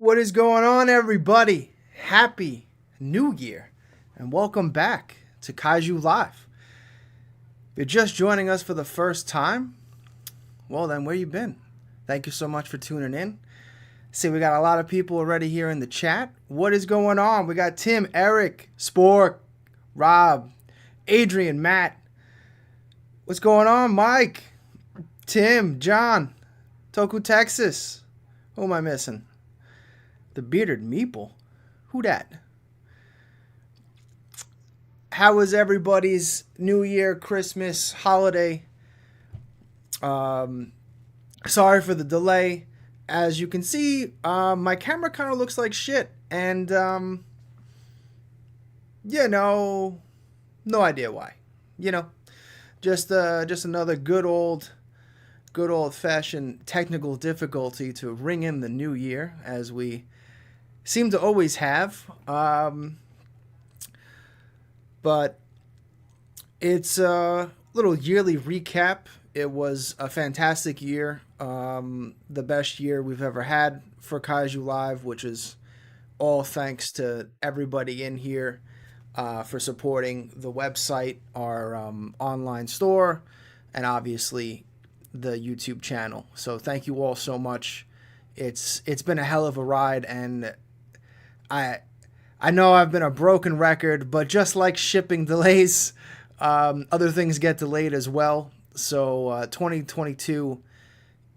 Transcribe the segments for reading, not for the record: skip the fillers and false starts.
What is going on, everybody? Happy New Year, and welcome back to Kaiju Live. If you're just joining us for the first time, well then, where you been? Thank you so much for tuning in. See, we got a lot of people already here in the chat. What is going on? We got Tim, Eric, Spork, Rob, Adrian, Matt. What's going on, Mike, Tim, John, Toku, Texas. Who am I missing? The Bearded Meeple. Who dat? How was everybody's New Year, Christmas, holiday? Sorry for the delay. As you can see, my camera kind of looks like shit. And, no idea why. Just another good old-fashioned technical difficulty to ring in the new year, as we seem to always have. But it's a little yearly recap. It was a fantastic year, the best year we've ever had for Kaiju Live, which is all thanks to everybody in here for supporting the website, our online store, and obviously the YouTube channel. So thank you all so much. It's been a hell of a ride, and I know I've been a broken record, but just like shipping delays, other things get delayed as well. So 2022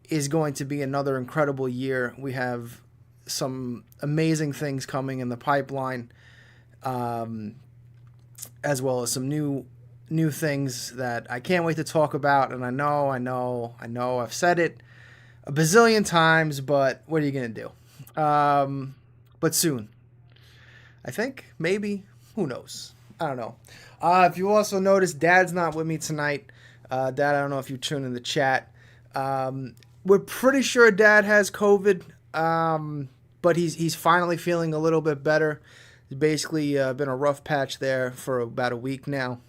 is going to be another incredible year. We have some amazing things coming in the pipeline, as well as some new things that I can't wait to talk about. And I know I've said it a bazillion times, but what are you going to do? But soon. I think, maybe, who knows? I don't know. If you also noticed, Dad's not with me tonight. Dad, I don't know if you tuned in the chat. We're pretty sure Dad has COVID, but he's finally feeling a little bit better. It's basically been a rough patch there for about a week now.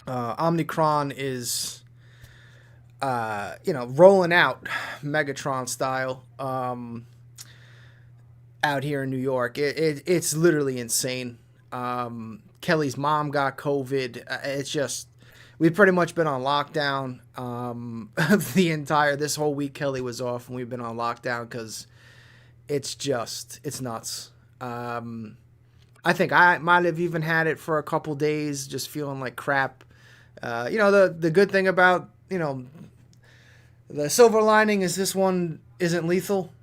Omicron is, rolling out Megatron style out here in New York. It's literally insane. Kelly's mom got COVID. It's just, we've pretty much been on lockdown this whole week. Kelly was off, and we've been on lockdown because it's nuts. I think I might have even had it for a couple days, just feeling like crap. The good thing about, the silver lining is this one isn't lethal.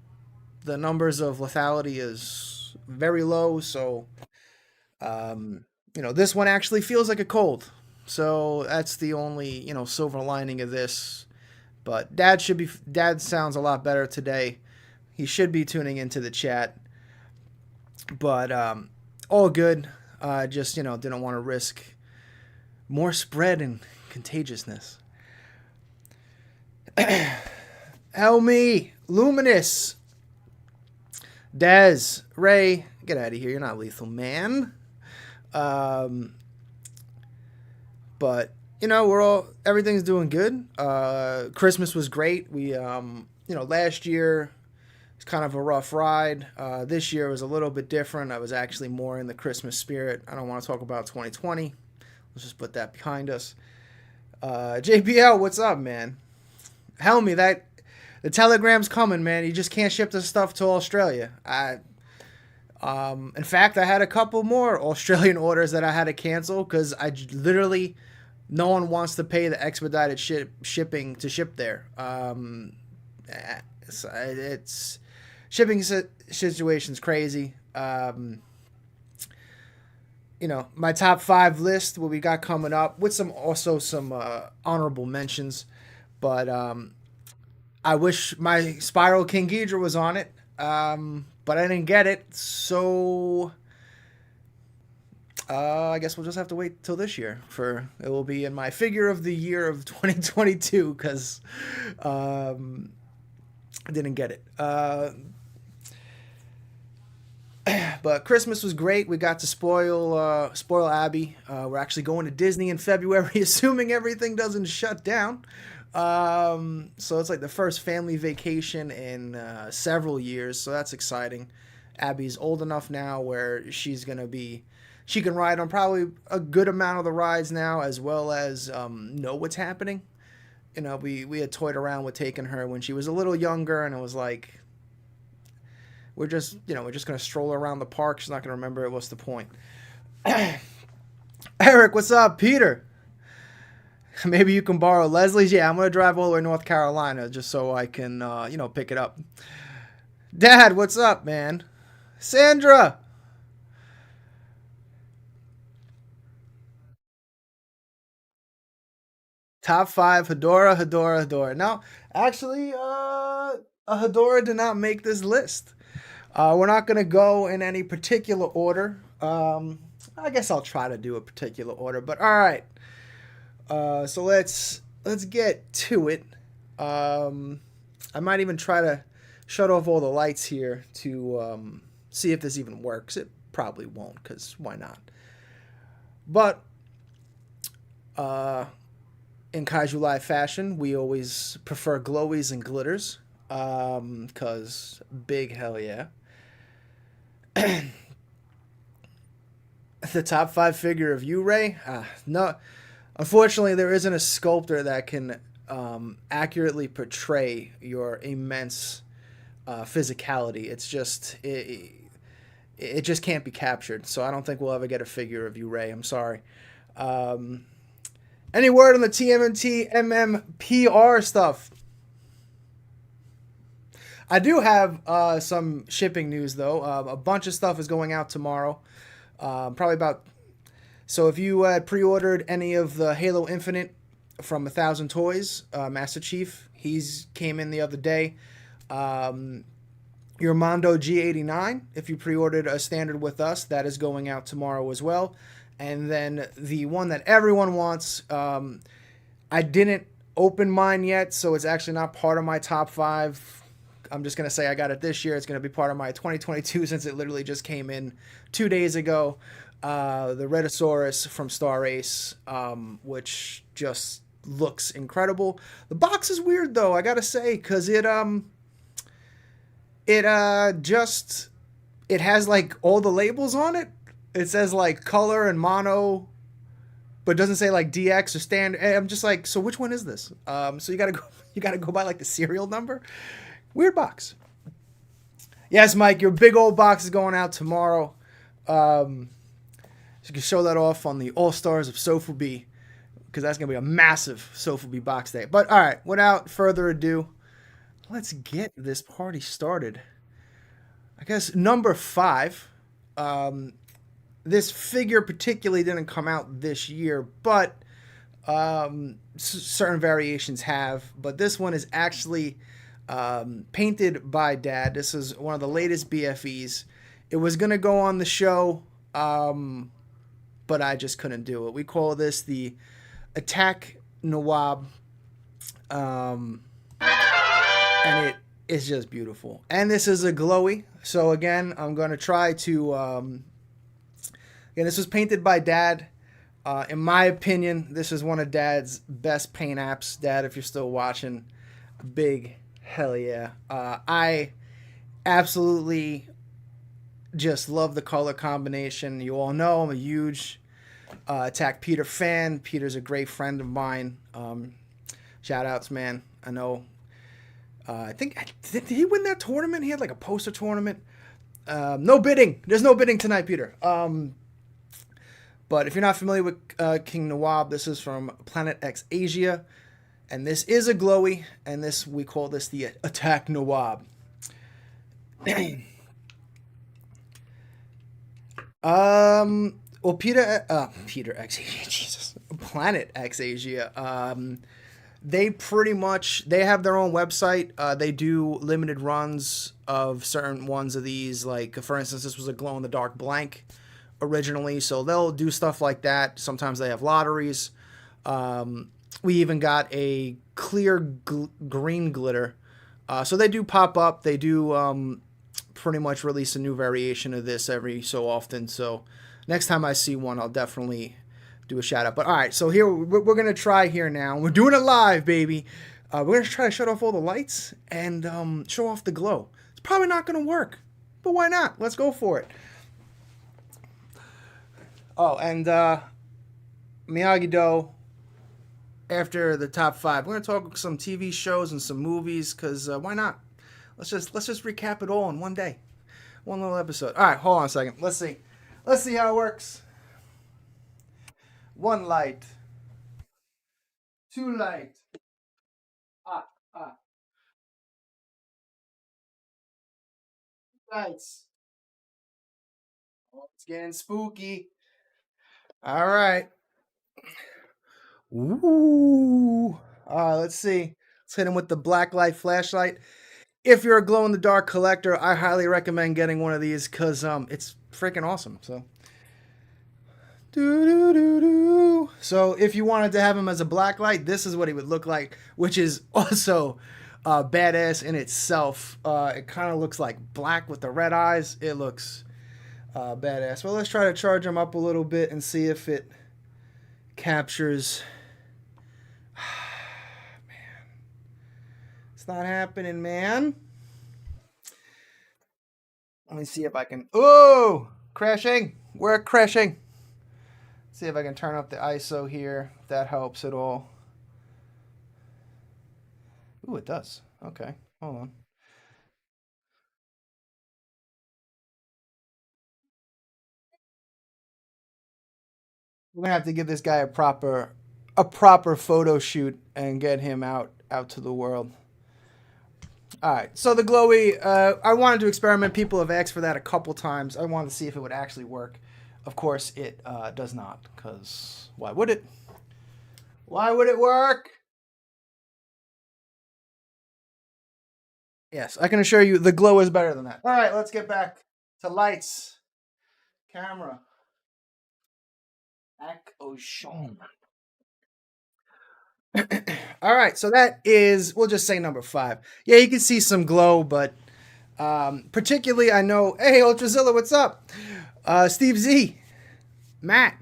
The numbers of lethality is very low, so, this one actually feels like a cold. So that's the only, silver lining of this. But Dad sounds a lot better today. He should be tuning into the chat. But, all good. Just, didn't want to risk more spread and contagiousness. Helmy, Luminous, Dez, Ray, get out of here. You're not lethal, man. But, everything's doing good. Christmas was great. We, last year was kind of a rough ride. This year was a little bit different. I was actually more in the Christmas spirit. I don't want to talk about 2020. Let's just put that behind us. JBL, what's up, man? Helmy, the telegram's coming, man. You just can't ship the stuff to Australia. In fact, I had a couple more Australian orders that I had to cancel because no one wants to pay the expedited shipping to ship there. It's shipping situation's crazy. My top 5 list, what we got coming up, with some honorable mentions. But I wish my Spiral King Ghidorah was on it, but I didn't get it, so I guess we'll just have to wait till this year. It will be in my figure of the year of 2022, because I didn't get it. But Christmas was great. We got to spoil Abby. We're actually going to Disney in February, assuming everything doesn't shut down. So it's like the first family vacation in several years, so that's exciting. Abby's old enough now where she can ride on probably a good amount of the rides now, as well as know what's happening. We had toyed around with taking her when she was a little younger, and it was like, we're just gonna stroll around the park. She's not gonna remember it. What's the point? Eric, what's up? Peter, maybe you can borrow Leslie's. Yeah, I'm gonna drive all the way to North Carolina just so I can, pick it up. Dad, what's up, man? Sandra. Top five, Hedora, Hedora, Hedora. No, actually, a Hedora did not make this list. We're not going to go in any particular order. I guess I'll try to do a particular order, but all right. So let's get to it. I might even try to shut off all the lights here to see if this even works. It probably won't, because why not? But in Kaiju Live fashion, we always prefer glowies and glitters, because big hell yeah. The top five figure of you, Ray? No. Unfortunately, there isn't a sculptor that can accurately portray your immense physicality. It just can't be captured. So I don't think we'll ever get a figure of you, Ray. I'm sorry. Any word on the TMNT MMPR stuff? I do have some shipping news, though. A bunch of stuff is going out tomorrow. Probably about... So if you had pre-ordered any of the Halo Infinite from 1,000 Toys, Master Chief, he's came in the other day. Your Mondo G89, if you pre-ordered a standard with us, that is going out tomorrow as well. And then the one that everyone wants, I didn't open mine yet, so it's actually not part of my top five. I'm just going to say I got it this year. It's going to be part of my 2022 since it literally just came in 2 days ago. The Redosaurus from Star Ace, which just looks incredible. The box is weird, though, I got to say, because it has like all the labels on it. It says like color and mono, but doesn't say like DX or standard. I'm just like, so which one is this? So you gotta go by like the serial number. Weird box. Yes, Mike, your big old box is going out tomorrow. So you can show that off on the All Stars of Sofubi, because that's gonna be a massive Sofubi box day. But all right, without further ado, let's get this party started. I guess number 5. This figure particularly didn't come out this year, but certain variations have. But this one is actually painted by Dad. This is one of the latest BFEs. It was going to go on the show, but I just couldn't do it. We call this the Attack Nawab, and it is just beautiful. And this is a glowy. So again, I'm going to try to... Again, this was painted by Dad. In my opinion, this is one of Dad's best paint apps. Dad, if you're still watching, big hell yeah. I absolutely just love the color combination. You all know I'm a huge Attack Peter fan. Peter's a great friend of mine. Shout outs, man. I know. I think, did he win that tournament? He had like a poster tournament. No bidding. There's no bidding tonight, Peter. But if you're not familiar with King Nawab, this is from Planet X Asia. And this is a glowy. And we call this the Attack Nawab. Well, Peter X Asia, Jesus. Planet X Asia. They have their own website. They do limited runs of certain ones of these. Like, for instance, this was a glow-in-the-dark blank originally, so they'll do stuff like that. Sometimes they have lotteries. We even got a clear green glitter. So they do pop up. They do pretty much release a new variation of this every so often. So next time I see one, I'll definitely do a shout out. But all right, so here we're going to try here now. We're doing it live, baby. We're going to try to shut off all the lights and show off the glow. It's probably not going to work. But why not? Let's go for it. Oh, and Miyagi-Do, after the top five, we're gonna talk some TV shows and some movies, cause why not? Let's just recap it all in one day, one little episode. All right, hold on a second. Let's see how it works. One light, two light. Ah, ah, lights. Oh, it's getting spooky. All right. Ooh. Let's see. Let's hit him with the black light flashlight. If you're a glow in the dark collector, I highly recommend getting one of these because it's freaking awesome. So, so if you wanted to have him as a black light, this is what he would look like, which is also badass in itself. It kind of looks like black with the red eyes. It looks badass. Well, let's try to charge him up a little bit and see if it captures. Man, it's not happening, man. Let me see if I can. Oh, crashing. We're crashing. See if I can turn up the ISO here. If that helps at all. Ooh, it does. Okay, hold on. We're gonna have to give this guy a proper photo shoot and get him out to the world. All right. So the glowy, I wanted to experiment. People have asked for that a couple times. I wanted to see if it would actually work. Of course, it does not. Cause why would it? Why would it work? Yes, I can assure you the glow is better than that. All right, let's get back to lights, camera, action. All right, so that is, we'll just say number five. Yeah, you can see some glow, but particularly I know, hey, Ultrazilla, what's up? Steve Z, Matt.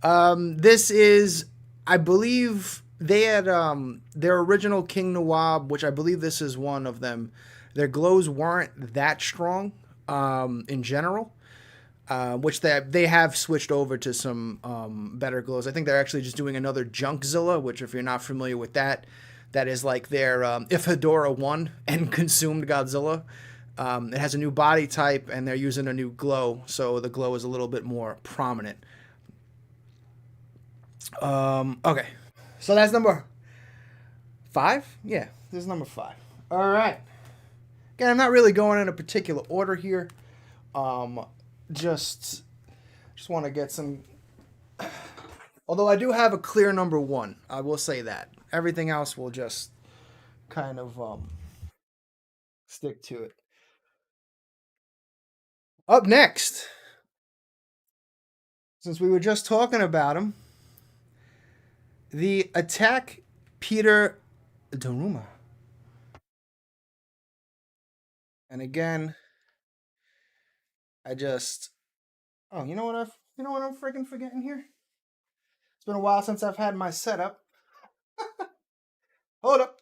This is, I believe they had their original King Nawab, which I believe this is one of them. Their glows weren't that strong in general. Which they have switched over to some better glows. I think they're actually just doing another Junkzilla, which if you're not familiar with that, that is like their if Hedorah won and consumed Godzilla. It has a new body type and they're using a new glow, so the glow is a little bit more prominent. Okay, so that's number five. Yeah, this is number five. All right. Again, I'm not really going in a particular order here. Um, just just want to get some. Although I do have a clear number one, I will say that. Everything else will just kind of stick to it. Up next, since we were just talking about him, the attack Peter Daruma. And again, I just you know what I'm freaking forgetting here? It's been a while since I've had my setup. Hold up.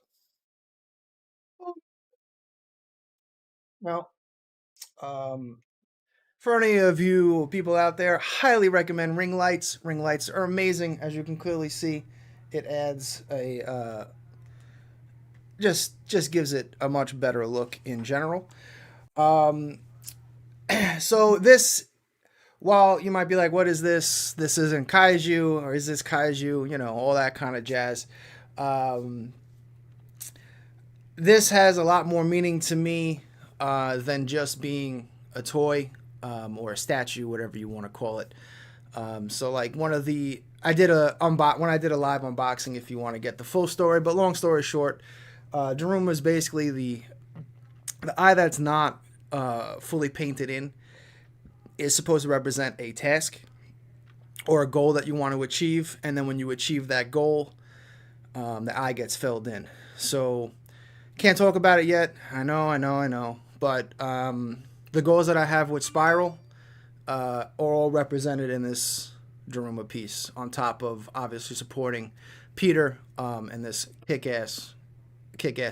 No. Um for any of you people out there, highly recommend ring lights. Ring lights are amazing, as you can clearly see. It adds a just gives it a much better look in general. Um, so this, while you might be like, "What is this? This isn't kaiju, or is this kaiju?" You know, all that kind of jazz. Um, this has a lot more meaning to me than just being a toy or a statue, whatever you want to call it. So like one of the I did when I did a live unboxing if you want to get the full story, but long story short, Daruma is basically the eye that's not fully painted in is supposed to represent a task or a goal that you want to achieve, and then when you achieve that goal, the eye gets filled in. So can't talk about it yet. I know, but the goals that I have with Spiral are all represented in this Daruma piece, on top of obviously supporting Peter and this kick-ass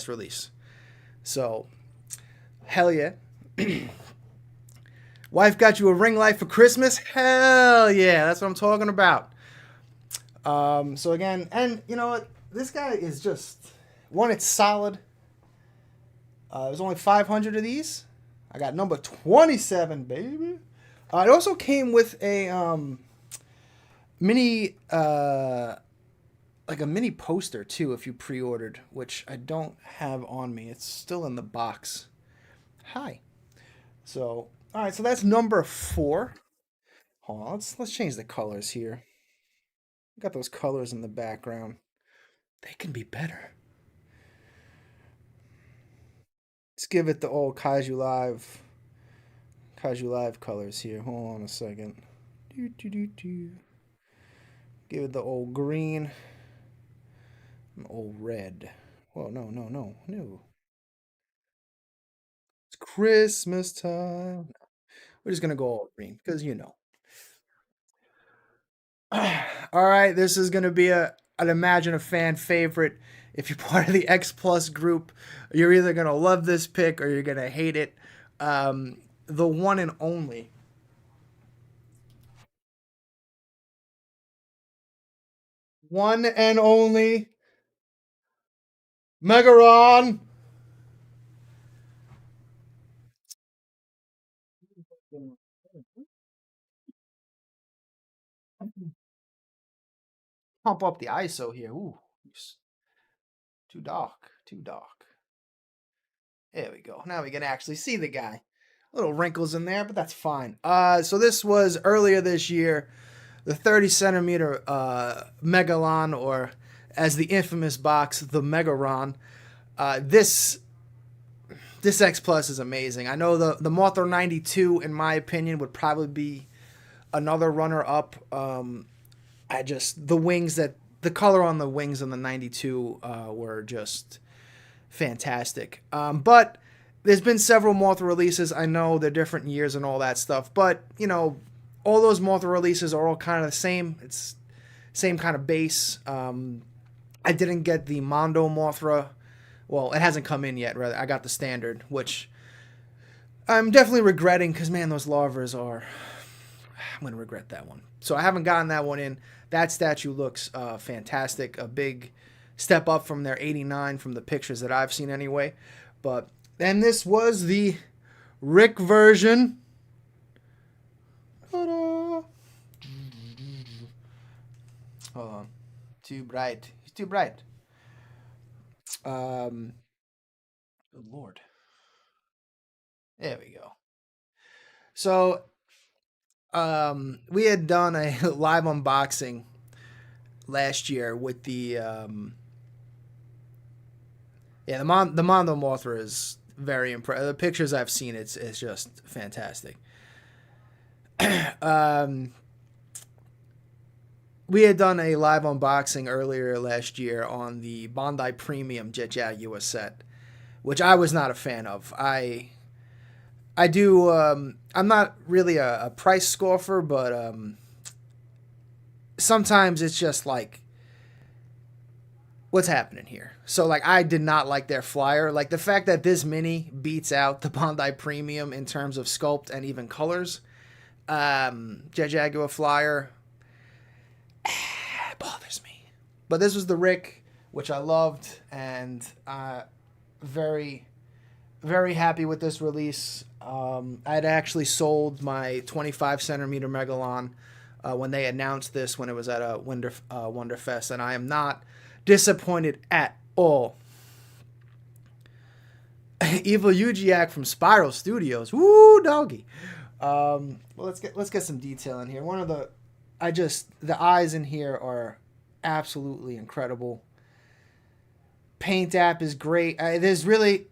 release. So, hell yeah. Wife got you a ring light for Christmas? Hell yeah, that's what I'm talking about. So again, and you know what? This guy is just one. It's solid. There's only 500 of these. I got number 27, baby. It also came with a mini, like a mini poster too, if you pre-ordered, which I don't have on me. It's still in the box. Hi. So, all right. So that's number 4. Hold on. Let's change the colors here. Got those colors in the background. They can be better. Let's give it the old Kaiju Live colors here. Hold on a second. Do, do, do, do. Give it the old green, and old red. Whoa, no. It's Christmas time. We're just gonna go all green because you know. All right, this is gonna be I'd imagine a fan favorite. If you're part of the X Plus group, you're either gonna love this pick or you're gonna hate it. The one and only, one and only Megaron. Pump up the ISO here. Ooh, too dark, too dark. There we go. Now we can actually see the guy. Little wrinkles in there, but that's fine. So this was earlier this year, the 30 centimeter Megalon, or as the infamous box, the Megaron. This X Plus is amazing. I know the Mothra 92, in my opinion, would probably be another runner up. I just the color on the wings on the 92 were just fantastic. But there's been several Mothra releases. I know they're different years and all that stuff, but you know, all those Mothra releases are all kind of the same. It's same kind of base. I didn't get the Mondo Mothra. Well, it hasn't come in yet. Rather, I got the standard, which I'm definitely regretting because man, those larvas are. I'm gonna regret that one. So I haven't gotten that one in. That statue looks fantastic. A big step up from their 89 from the pictures that I've seen anyway. But then this was the Rick version. Ta-da. Hold on. Too bright. He's too bright. Good Lord. There we go. So we had done a live unboxing last year with the yeah, the Mondo Mothra is very impressive. The pictures I've seen, it's just fantastic. um, we had done a live unboxing earlier last year on the Bandai Premium Jet Jaguar set, which I was not a fan of. I do. I'm not really a price scoffer, but sometimes it's just like, what's happening here? So like, I did not like their flyer. Like the fact that this mini beats out the Bandai Premium in terms of sculpt and even colors. Jet Jaguar flyer bothers me. But this was the Rick, which I loved, and very, very happy with this release. I'd actually sold my 25 centimeter Megalon when they announced this when it was at a Wonderfest, and I am not disappointed at all. Evil Yujiak from Spiral Studios, woo doggy. Well, let's get some detail in here. The eyes in here are absolutely incredible. Paint app is great. There's really,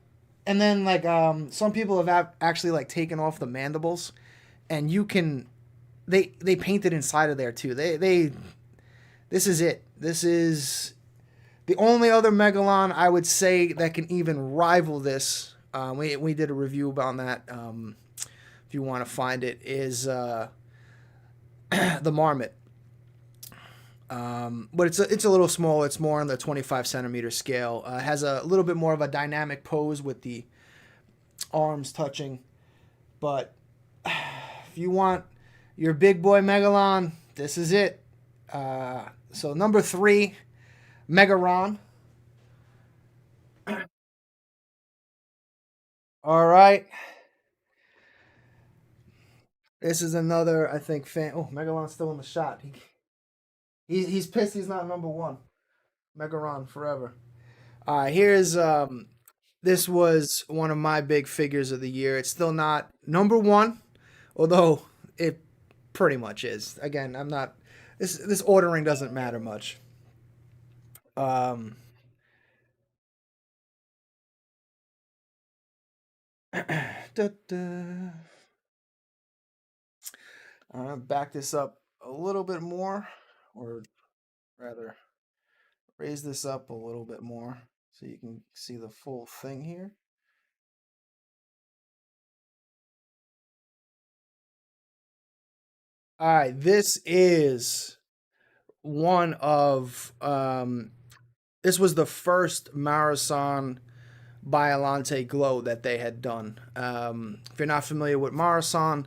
and then like some people have actually like taken off the mandibles, and you can, they painted inside of there too. This is it. This is the only other Megalon I would say that can even rival this. We did a review on that. If you want to find it, is the Marmot. But it's a little small. It's more on the 25 centimeter scale. It has a little bit more of a dynamic pose with the arms touching. But if you want your big boy Megalon, this is it. So number three, Megaron. All right, this is another I think fan. Oh, Megalon's still in the shot. He's pissed he's not number one. Megaron forever. Here's this was one of my big figures of the year. It's still not number one, although it pretty much is. Again, I'm not. This ordering doesn't matter much. Um, da, da. Back this up a little bit more, or rather, raise this up a little bit more so you can see the full thing here. All right, this is one of this was the first Marathon Biolante glow that they had done. If you're not familiar with Marathon,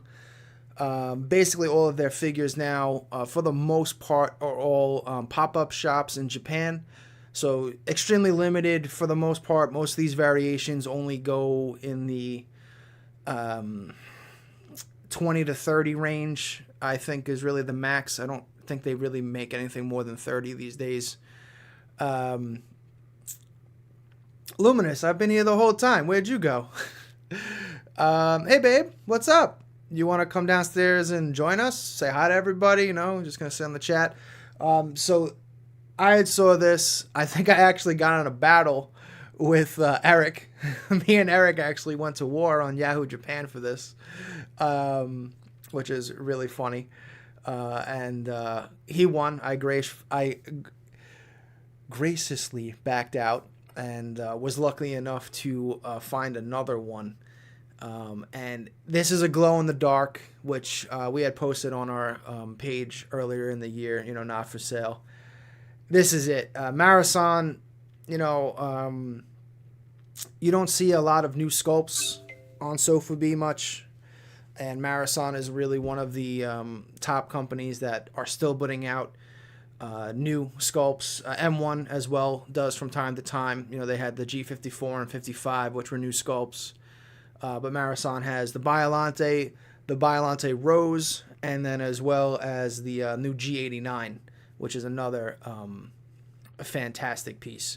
basically all of their figures now, for the most part, are all pop-up shops in Japan. So extremely limited for the most part. Most of these variations only go in the um, 20 to 30 range, I think is really the max. I don't think they really make anything more than 30 these days. Um, Luminous, I've been here the whole time. Where'd you go? Hey, babe, what's up? You want to come downstairs and join us? Say hi to everybody. Just going to sit in the chat. So I had saw this. I think I actually got in a battle with Eric. Me and Eric actually went to war on Yahoo Japan for this, which is really funny. And he won. I graciously backed out and was lucky enough to find another one. And this is a glow in the dark, which we had posted on our page earlier in the year, not for sale. This is it. Marathon, you don't see a lot of new sculpts on SofaB much. And Marathon is really one of the top companies that are still putting out new sculpts. M1 as well does from time to time. They had the G54 and 55, which were new sculpts. But Marathon has the Biolante Rose, and then as well as the new G89, which is another a fantastic piece.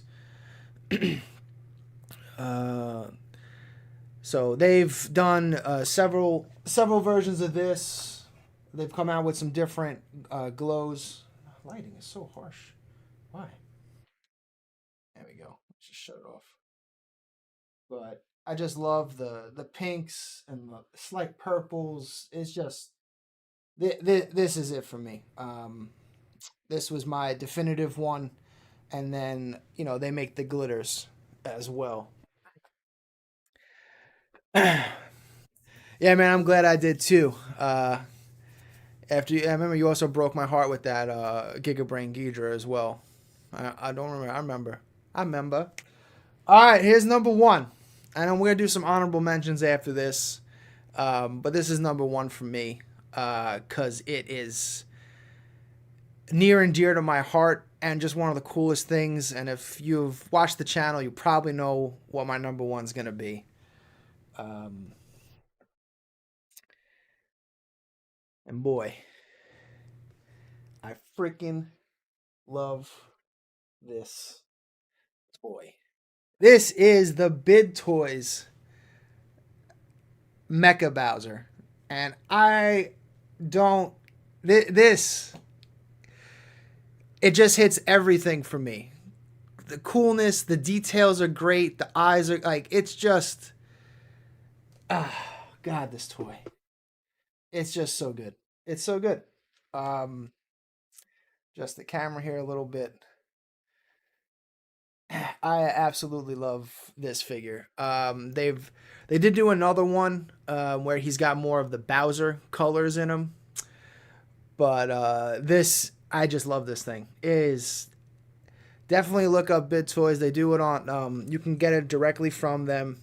So they've done several versions of this. They've come out with some different glows. Lighting is so harsh. Why? There we go. Let's just shut it off. But I just love the pinks and the slight purples. It's just this is it for me. This was my definitive one, and then they make the glitters as well. Yeah, man, I'm glad I did too. I remember you also broke my heart with that Gigabrain Ghidra as well. I don't remember. I remember. All right, here's number one. And we're gonna do some honorable mentions after this, but this is number one for me because it is near and dear to my heart and just one of the coolest things. And if you've watched the channel, you probably know what my number one's gonna be. Um, and boy, I freaking love this toy. This is the Bid Toys Mecha Bowser. And I don't. This. It just hits everything for me. The coolness, the details are great, the eyes are like. It's just. Ah, God, this toy. It's just so good. It's so good. Um, just the camera here a little bit. I absolutely love this figure. They did do another one where he's got more of the Bowser colors in him, but this I just love this thing. It is definitely look up Bid Toys. They do it on. You can get it directly from them,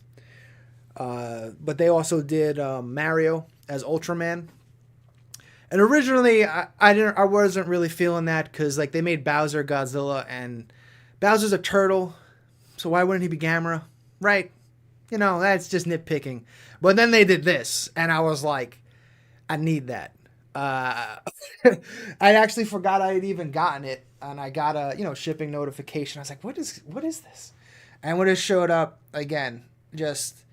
but they also did Mario as Ultraman. And originally, I wasn't really feeling that because like they made Bowser Godzilla, and Bowser's a turtle, so why wouldn't he be Gamera, right? You know, that's just nitpicking. But then they did this, and I was like, I need that. Uh, I actually forgot I had even gotten it, and I got a shipping notification. I was like, what is this? And when it showed up again, just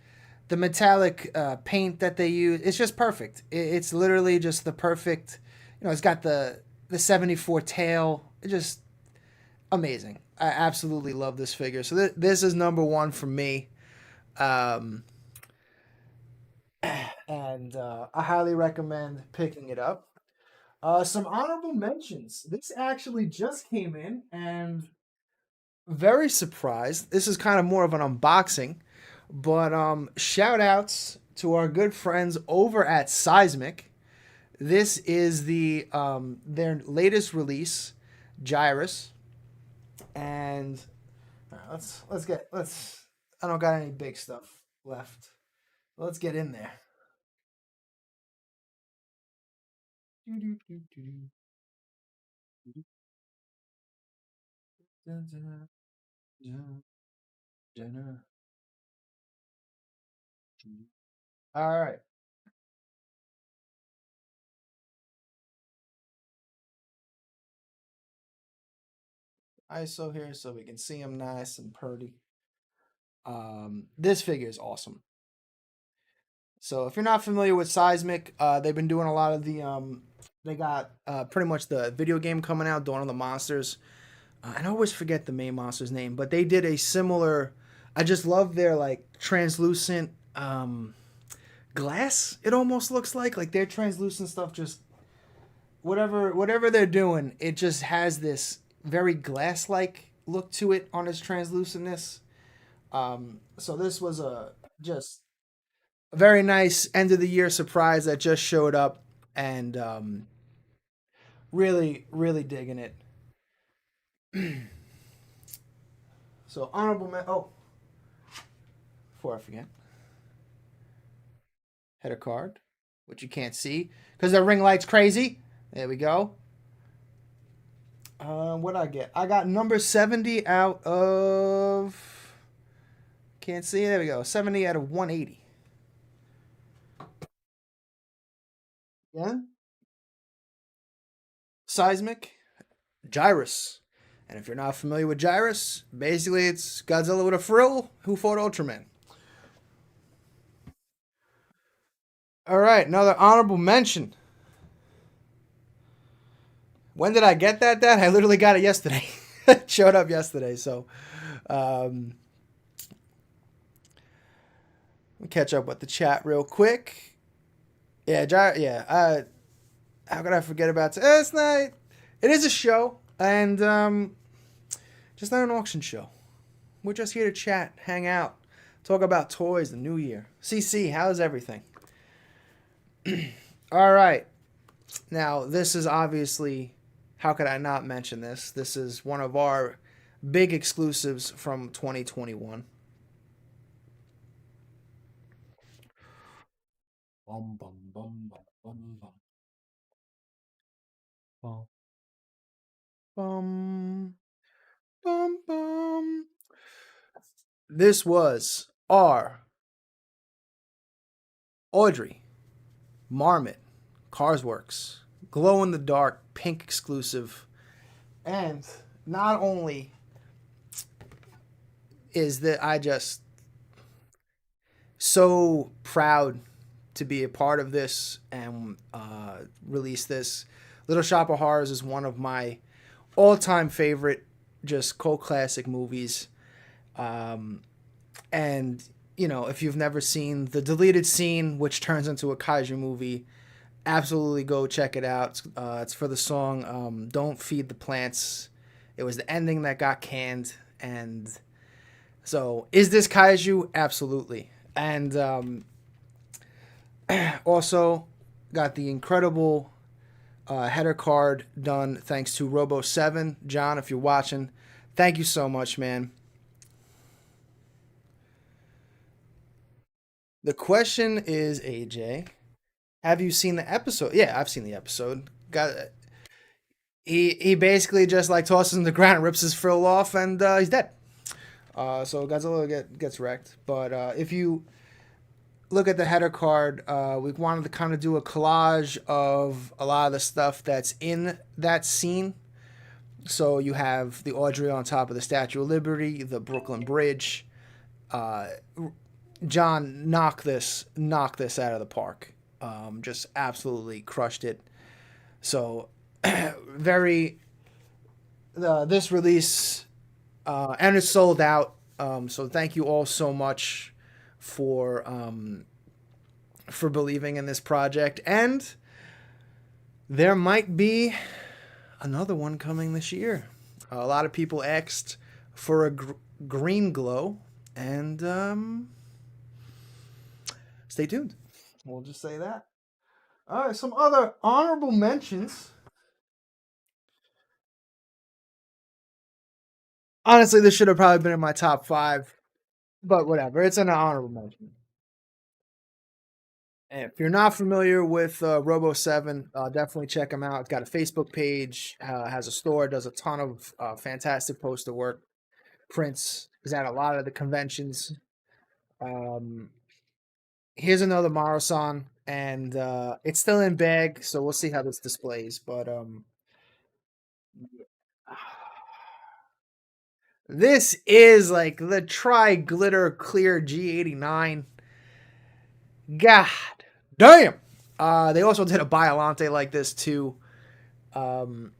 the metallic paint that they use, it's just perfect. It's literally just the perfect. It's got the 74 tail. It's just amazing. I absolutely love this figure. So this is number one for me. Um, and I highly recommend picking it up. Some honorable mentions. This actually just came in, and very surprised. This is kind of more of an unboxing, but shout outs to our good friends over at Seismic. This is their latest release, Gyrus, and let's. I don't got any big stuff left. Let's get in there. All right. ISO here so we can see him nice and pretty. This figure is awesome. So if you're not familiar with Seismic, they've been doing a lot of they got pretty much the video game coming out, Dawn of the Monsters. I always forget the main monster's name, but they did a similar. I just love their like translucent glass. It almost looks like their translucent stuff just whatever they're doing, it just has this very glass like look to it on its translucentness. So this was just a very nice end of the year surprise that just showed up, and really digging it. So oh, before I forget, header card, which you can't see because the ring light's crazy. There we go. What I get? I got number 70 out of. Can't see. There we go. 70 out of 180. Yeah. Seismic Gyrus. And if you're not familiar with Gyrus, basically it's Godzilla with a frill who fought Ultraman. All right, another honorable mention. When did I get that? Dad? I literally got it yesterday. It showed up yesterday. So, um, let me catch up with the chat real quick. Yeah, yeah. How could I forget about it? It's not. It is a show, and just not an auction show. We're just here to chat, hang out, talk about toys, the new year. CC, how's everything? All right. Now, this is obviously, how could I not mention this? This is one of our big exclusives from 2021. Bum, bum, bum, bum, bum, bum. Bum, bum, bum, bum. This was our Audrey Marmot Carsworks glow in the dark pink exclusive. And not only is that I just so proud to be a part of this and release this. Little Shop of Horrors is one of my all-time favorite, just cult classic movies. And if you've never seen the deleted scene, which turns into a kaiju movie, absolutely go check it out. It's for the song "Don't Feed the Plants." It was the ending that got canned, and so is this kaiju? Absolutely. And also got the incredible header card done thanks to Robo7. John, if you're watching, thank you so much, man. The question is, AJ, Have you seen the episode? Yeah, I've seen the episode. Got he basically just like tosses him to the ground and rips his frill off, and he's dead. So Godzilla gets wrecked. But if you look at the header card, we wanted to kind of do a collage of a lot of the stuff that's in that scene. So you have the Audrey on top of the Statue of Liberty, the Brooklyn Bridge. Uh, John knocked this out of the park. Just absolutely crushed it. So very this release and it's sold out. So thank you all so much for believing in this project, and there might be another one coming this year. A lot of people asked for a green glow, and stay tuned. We'll just say that. All right, some other honorable mentions. Honestly, this should have probably been in my top five, but whatever. It's an honorable mention. And if you're not familiar with Robo 7, definitely check him out. It's got a Facebook page, has a store, does a ton of fantastic poster work. Prints is at a lot of the conventions. Um, Here's another Marasan, and it's still in bag, so we'll see how this displays. But this is like the Tri Glitter Clear G89. God damn! They also did a Biolante like this too. Um,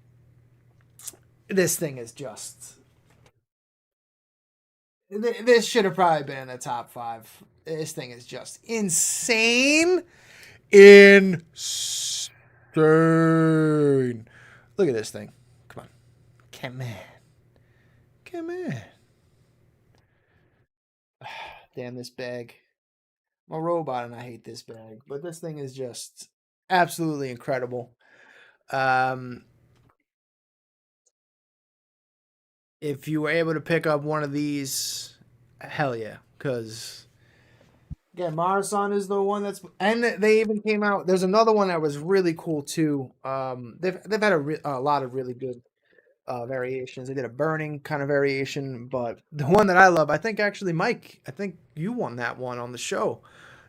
this thing is just. This should have probably been in the top five. This thing is just insane. Insane. Look at this thing. Come on. Come on. Come on. Damn this bag. I'm a robot and I hate this bag. But this thing is just absolutely incredible. Um, if you were able to pick up one of these, hell yeah. Because, again, Marasan is the one that's. And they even came out. There's another one that was really cool too. They've had a lot of really good variations. They did a burning kind of variation, but the one that I love, I think actually, Mike, I think you won that one on the show.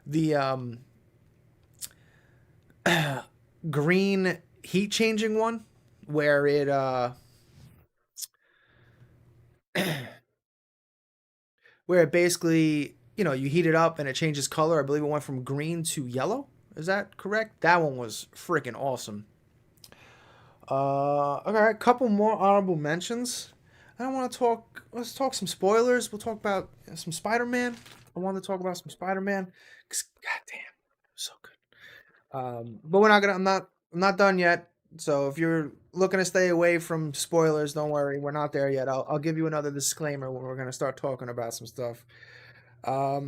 The green heat changing one, where it where it basically you heat it up and it changes color. I believe it went from green to yellow. Is that correct? That one was freaking awesome. Okay, a couple more honorable mentions. I don't want to talk. Let's talk some spoilers. We'll talk about some Spider-Man. I want to talk about some Spider-Man. Cause goddamn, so good. But we're not gonna. I'm not done yet. So if you're looking to stay away from spoilers, don't worry. We're not there yet. I'll give you another disclaimer when we're gonna start talking about some stuff. I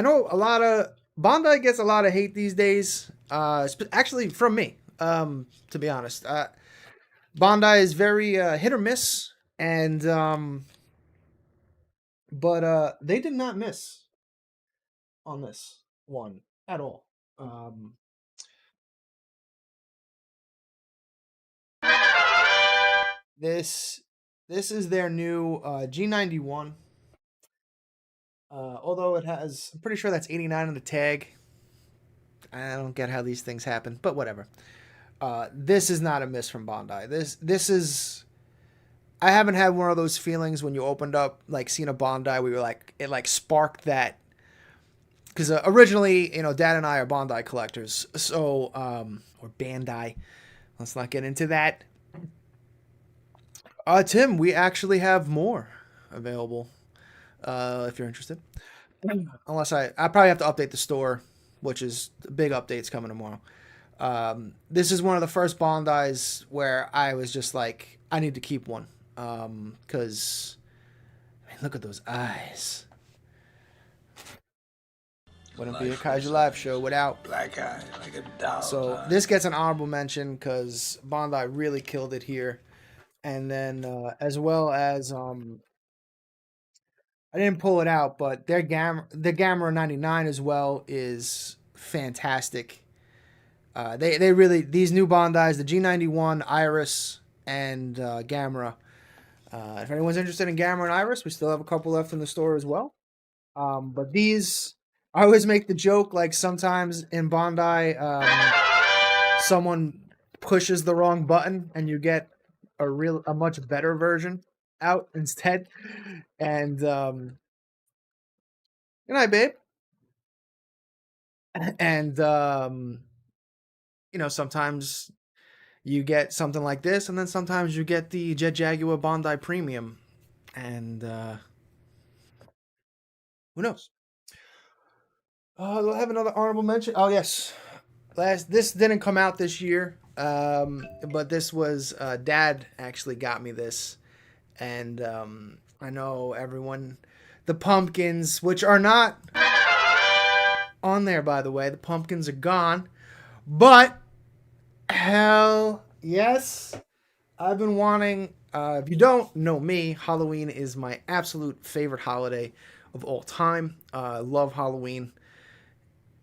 know a lot of Bondi gets a lot of hate these days. Actually from me. To be honest. Bondi is very hit or miss, and but they did not miss on this one at all. This this is their new G91. Although it has, I'm pretty sure that's 89 on the tag. I don't get how these things happen, but whatever. This is not a miss from Bondi. This is. I haven't had one of those feelings when you opened up like seeing a Bondi where you're like it like sparked that because originally Dad and I are Bondi collectors, so or Bandai. Let's not get into that. Tim, we actually have more available if you're interested. Unless I probably have to update the store, which is big updates coming tomorrow. This is one of the first Bondis where I was just like, I need to keep one. Because, look at those eyes. Wouldn't be a Kaiju Live show without black eye, like a dog. So this gets an honorable mention because Bondi really killed it here, and then as well as I didn't pull it out, but the Gamma 99 as well is fantastic. They really, these new Bondis, the G91, Iris, and Gamera. If anyone's interested in Gamera and Iris, we still have a couple left in the store as well. But these, I always make the joke, like sometimes in Bondi, someone pushes the wrong button and you get a much better version out instead. And good night, babe. And sometimes you get something like this, and then sometimes you get the Jet Jaguar Bondi Premium, and who knows? Do I have another honorable mention? Oh yes, this didn't come out this year, but this was Dad actually got me this, and I know everyone, the pumpkins, which are not on there by the way, the pumpkins are gone, but hell yes, I've been wanting. If you don't know me, Halloween is my absolute favorite holiday of all time. I love Halloween.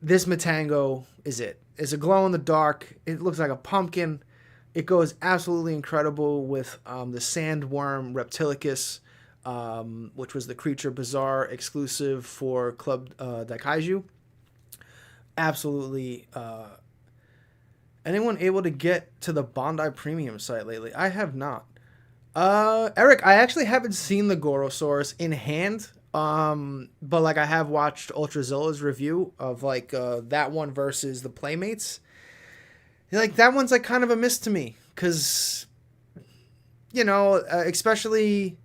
This Matango is it. It's a glow in the dark. It looks like a pumpkin. It goes absolutely incredible with the sandworm Reptilicus, which was the Creature Bazaar exclusive for Club Daikaiju. Absolutely. Anyone able to get to the Bondi Premium site lately? I have not. Eric, I actually haven't seen the Gorosaurus in hand. But like I have watched Ultrazilla's review of like that one versus the Playmates. Like that one's like kind of a miss to me because especially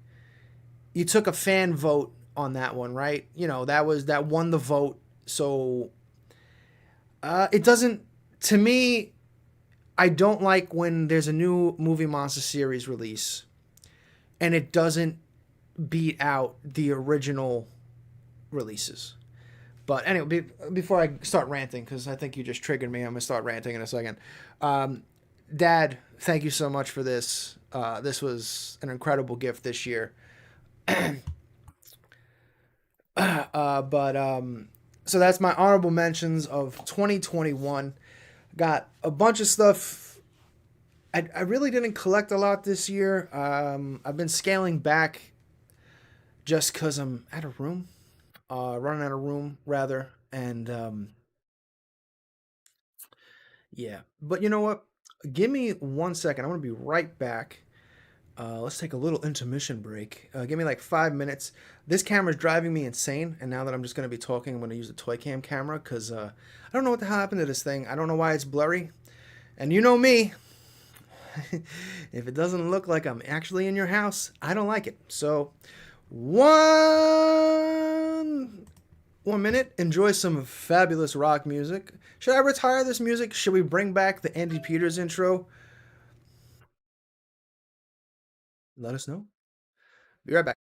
you took a fan vote on that one, right? That won the vote. So it doesn't, to me, I don't like when there's a new movie monster series release and it doesn't beat out the original releases. But anyway, before I start ranting, because I think you just triggered me, I'm gonna start ranting in a second. Dad, thank you so much for this. This was an incredible gift this year. So that's my honorable mentions of 2021. Got a bunch of stuff. I really didn't collect a lot this year. I've been scaling back just because I'm out of room. Running out of room, rather. And yeah. But you know what? Give me 1 second. I'm going to be right back. Let's take a little intermission break. Give me like 5 minutes. This camera's driving me insane, and now that I'm just going to be talking, I'm going to use the toy cam camera because I don't know what the hell happened to this thing. I don't know why it's blurry. And you know me. If it doesn't look like I'm actually in your house, I don't like it. So, one minute. Enjoy some fabulous rock music. Should I retire this music? Should we bring back the Andy Peters intro? Let us know. Be right back.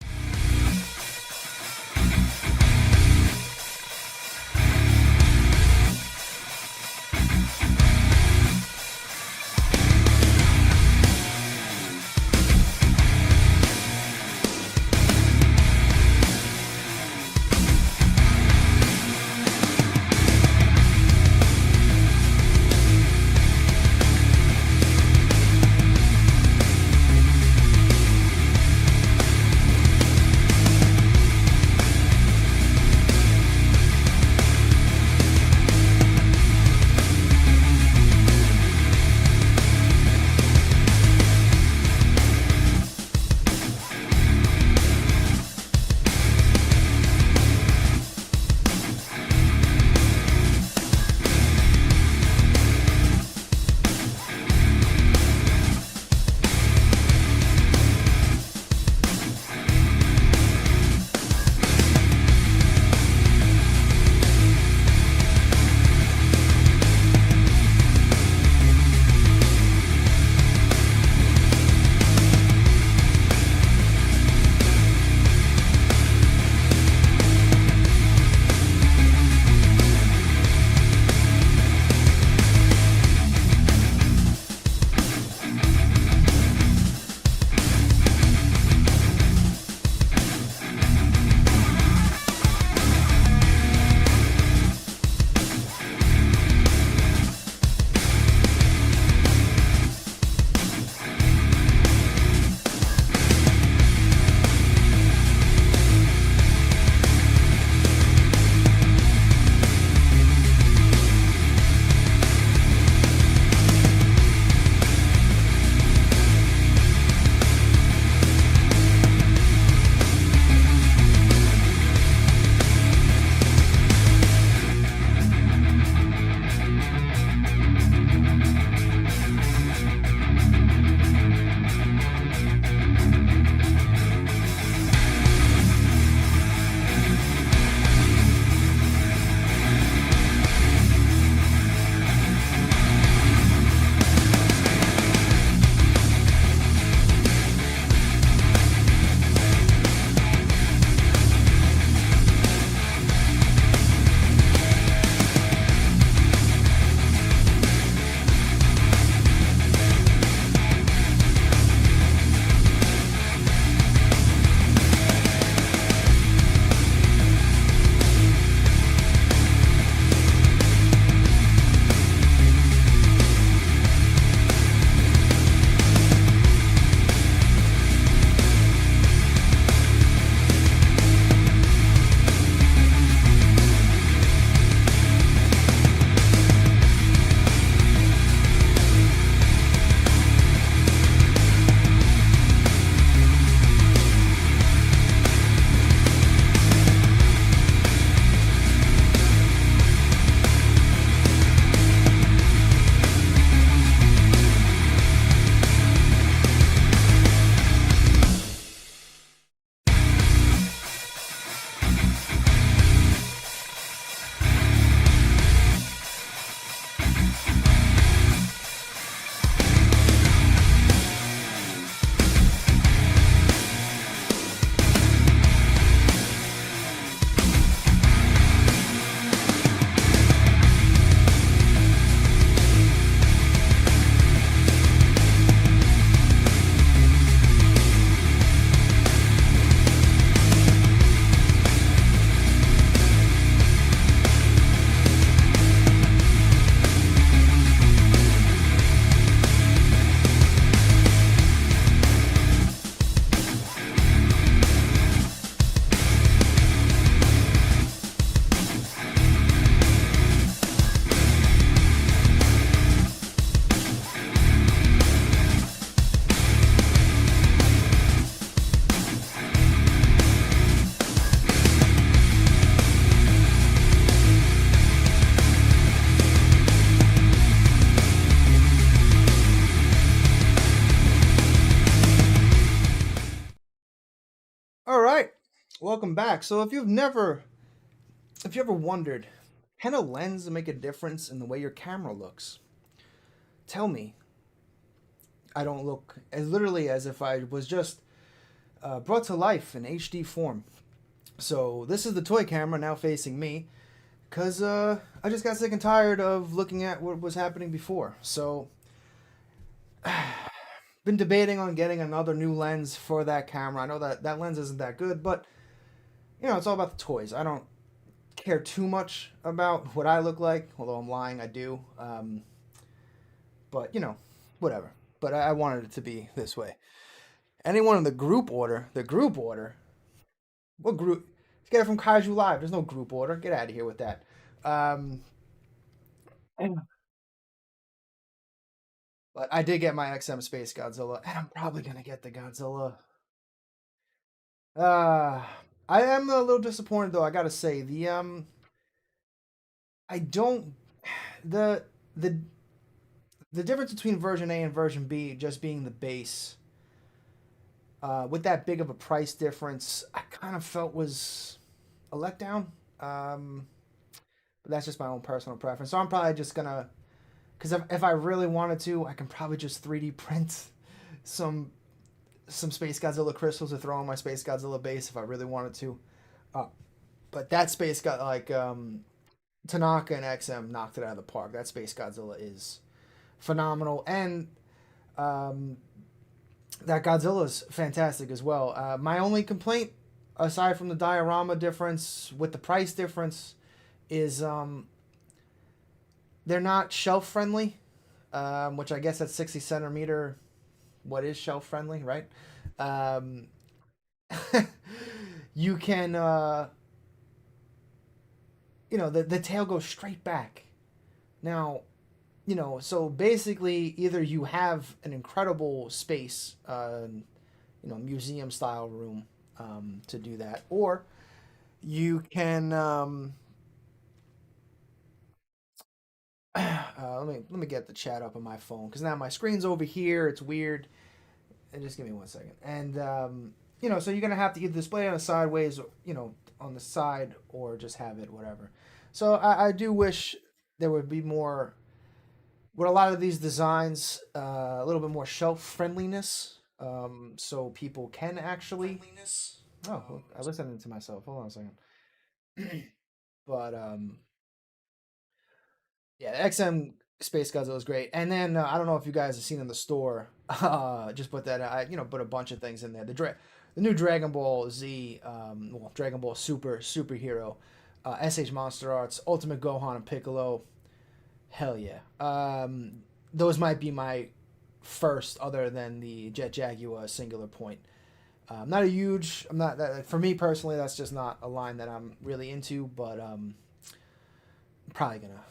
Welcome back. So if you ever wondered, can a lens make a difference in the way your camera looks? Tell me, I don't look as literally as if I was just brought to life in HD form. So this is the toy camera now facing me, cause I just got sick and tired of looking at what was happening before. So been debating on getting another new lens for that camera. I know that that lens isn't that good, but it's all about the toys. I don't care too much about what I look like, although I'm lying, I do. But whatever. But I wanted it to be this way. Anyone in the group order, what group? Get it from Kaiju Live. There's no group order. Get out of here with that. Um, but I did get my XM Space Godzilla, and I'm probably gonna get the Godzilla. Uh, I am a little disappointed though. I gotta say I don't the the the difference between version A and version B just being the base, with that big of a price difference, I kind of felt was a letdown. Um, but that's just my own personal preference. So I'm probably just gonna, because if I really wanted to, I can probably just 3D print some some Space Godzilla crystals to throw on my Space Godzilla base if I really wanted to. Uh, but that Space got like Tanaka and XM knocked it out of the park. That Space Godzilla is phenomenal, and um, that Godzilla's fantastic as well. My only complaint, aside from the diorama difference with the price difference, is they're not shelf friendly, which I guess at 60 centimeter, what is shelf friendly, right? Um, you can, the tail goes straight back. Now, so basically, either you have an incredible space, museum style room to do that, or you can. Let me get the chat up on my phone because now my screen's over here. It's weird. And just give me 1 second. And so you're gonna have to either display it on a sideways, on the side, or just have it whatever. So I do wish there would be more with a lot of these designs, a little bit more shelf friendliness, so people can actually. Oh, well, I listened to myself. Hold on a second. But yeah, XM Space Godzilla is great. And then I don't know if you guys have seen in the store. Just put that. I put a bunch of things in there. The new Dragon Ball Z, Dragon Ball Superhero, SH Monster Arts, Ultimate Gohan and Piccolo. Hell yeah. Those might be my first, other than the Jet Jaguar Singular Point. I'm not a huge. I'm not that for me personally. That's just not a line that I'm really into. But probably gonna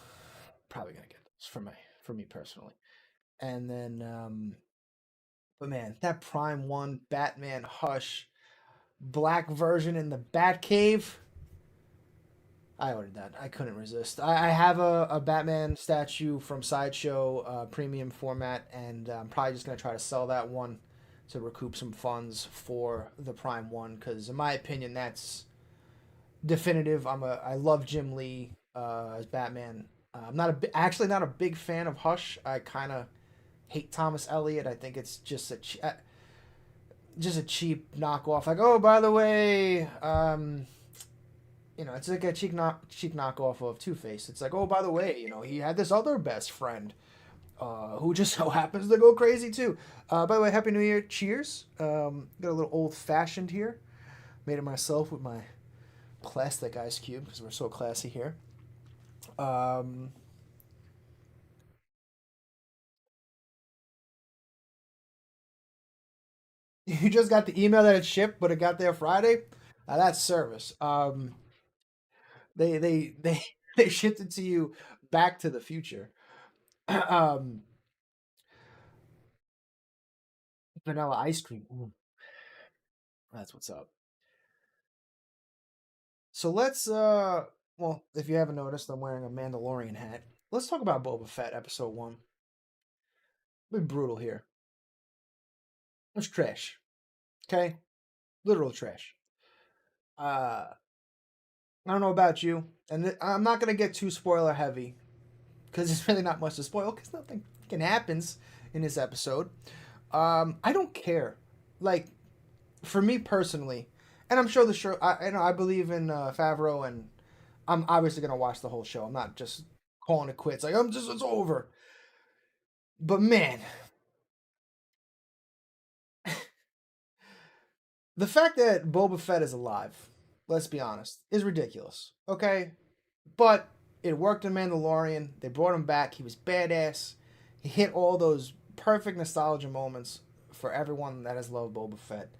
probably gonna get those for me personally. And then, but man, that Prime One Batman Hush black version in the Batcave. I ordered that. I couldn't resist. I have a Batman statue from Sideshow, premium format, and I'm probably just gonna try to sell that one to recoup some funds for the Prime One because, in my opinion, that's definitive. I love Jim Lee as Batman. I'm not actually not a big fan of Hush. I kind of hate Thomas Elliott. I think it's just a cheap knockoff. Like, oh, by the way, it's like a cheap knockoff of Two Face. It's like, oh, by the way, he had this other best friend, who just so happens to go crazy too. By the way, Happy New Year! Cheers. Got a little old fashioned here. Made it myself with my plastic ice cube because we're so classy here. Um, you just got the email that it shipped, but it got there Friday. That's service. They they shipped it to you Back to the Future. um, Vanilla ice cream. Ooh, that's what's up. So let's well, if you haven't noticed, I'm wearing a Mandalorian hat. Let's talk about Boba Fett episode 1. Be brutal here. It's trash. Okay? Literal trash. I don't know about you, and I'm not gonna get too spoiler heavy because there's really not much to spoil because nothing fucking happens in this episode. I don't care. Like for me personally, and I'm sure the show. I believe in Favreau, and I'm obviously gonna watch the whole show. I'm not just calling it quits. Like I'm just it's over. But man, the fact that Boba Fett is alive, let's be honest, is ridiculous. Okay, but it worked in Mandalorian. They brought him back. He was badass. He hit all those perfect nostalgia moments for everyone that has loved Boba Fett.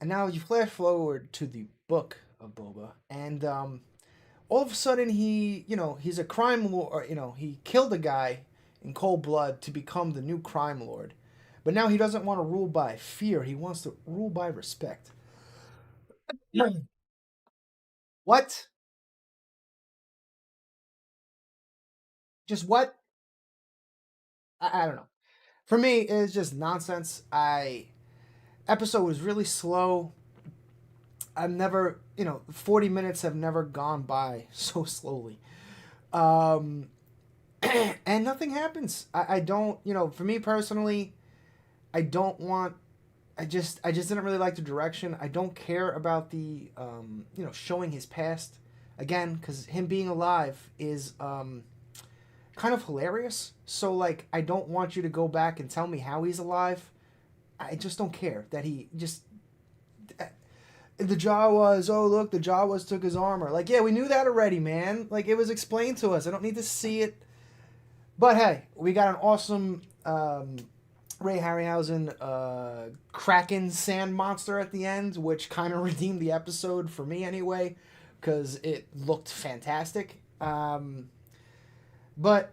And now you flash forward to the book of Boba, and all of a sudden he's a crime lord. He killed a guy in cold blood to become the new crime lord. But now he doesn't want to rule by fear. He wants to rule by respect. What? Just what? I don't know. For me, it's just nonsense. I episode was really slow. I've never, 40 minutes have never gone by so slowly. Um, and nothing happens. I don't, for me personally, I don't want. I just didn't really like the direction. I don't care about the, showing his past again because him being alive is kind of hilarious. So like, I don't want you to go back and tell me how he's alive. I just don't care that he just the Jawas. Oh look, the Jawas took his armor. Like yeah, we knew that already, man. Like it was explained to us. I don't need to see it. But hey, we got an awesome Ray Harryhausen Kraken sand monster at the end, which kind of redeemed the episode for me anyway, because it looked fantastic. But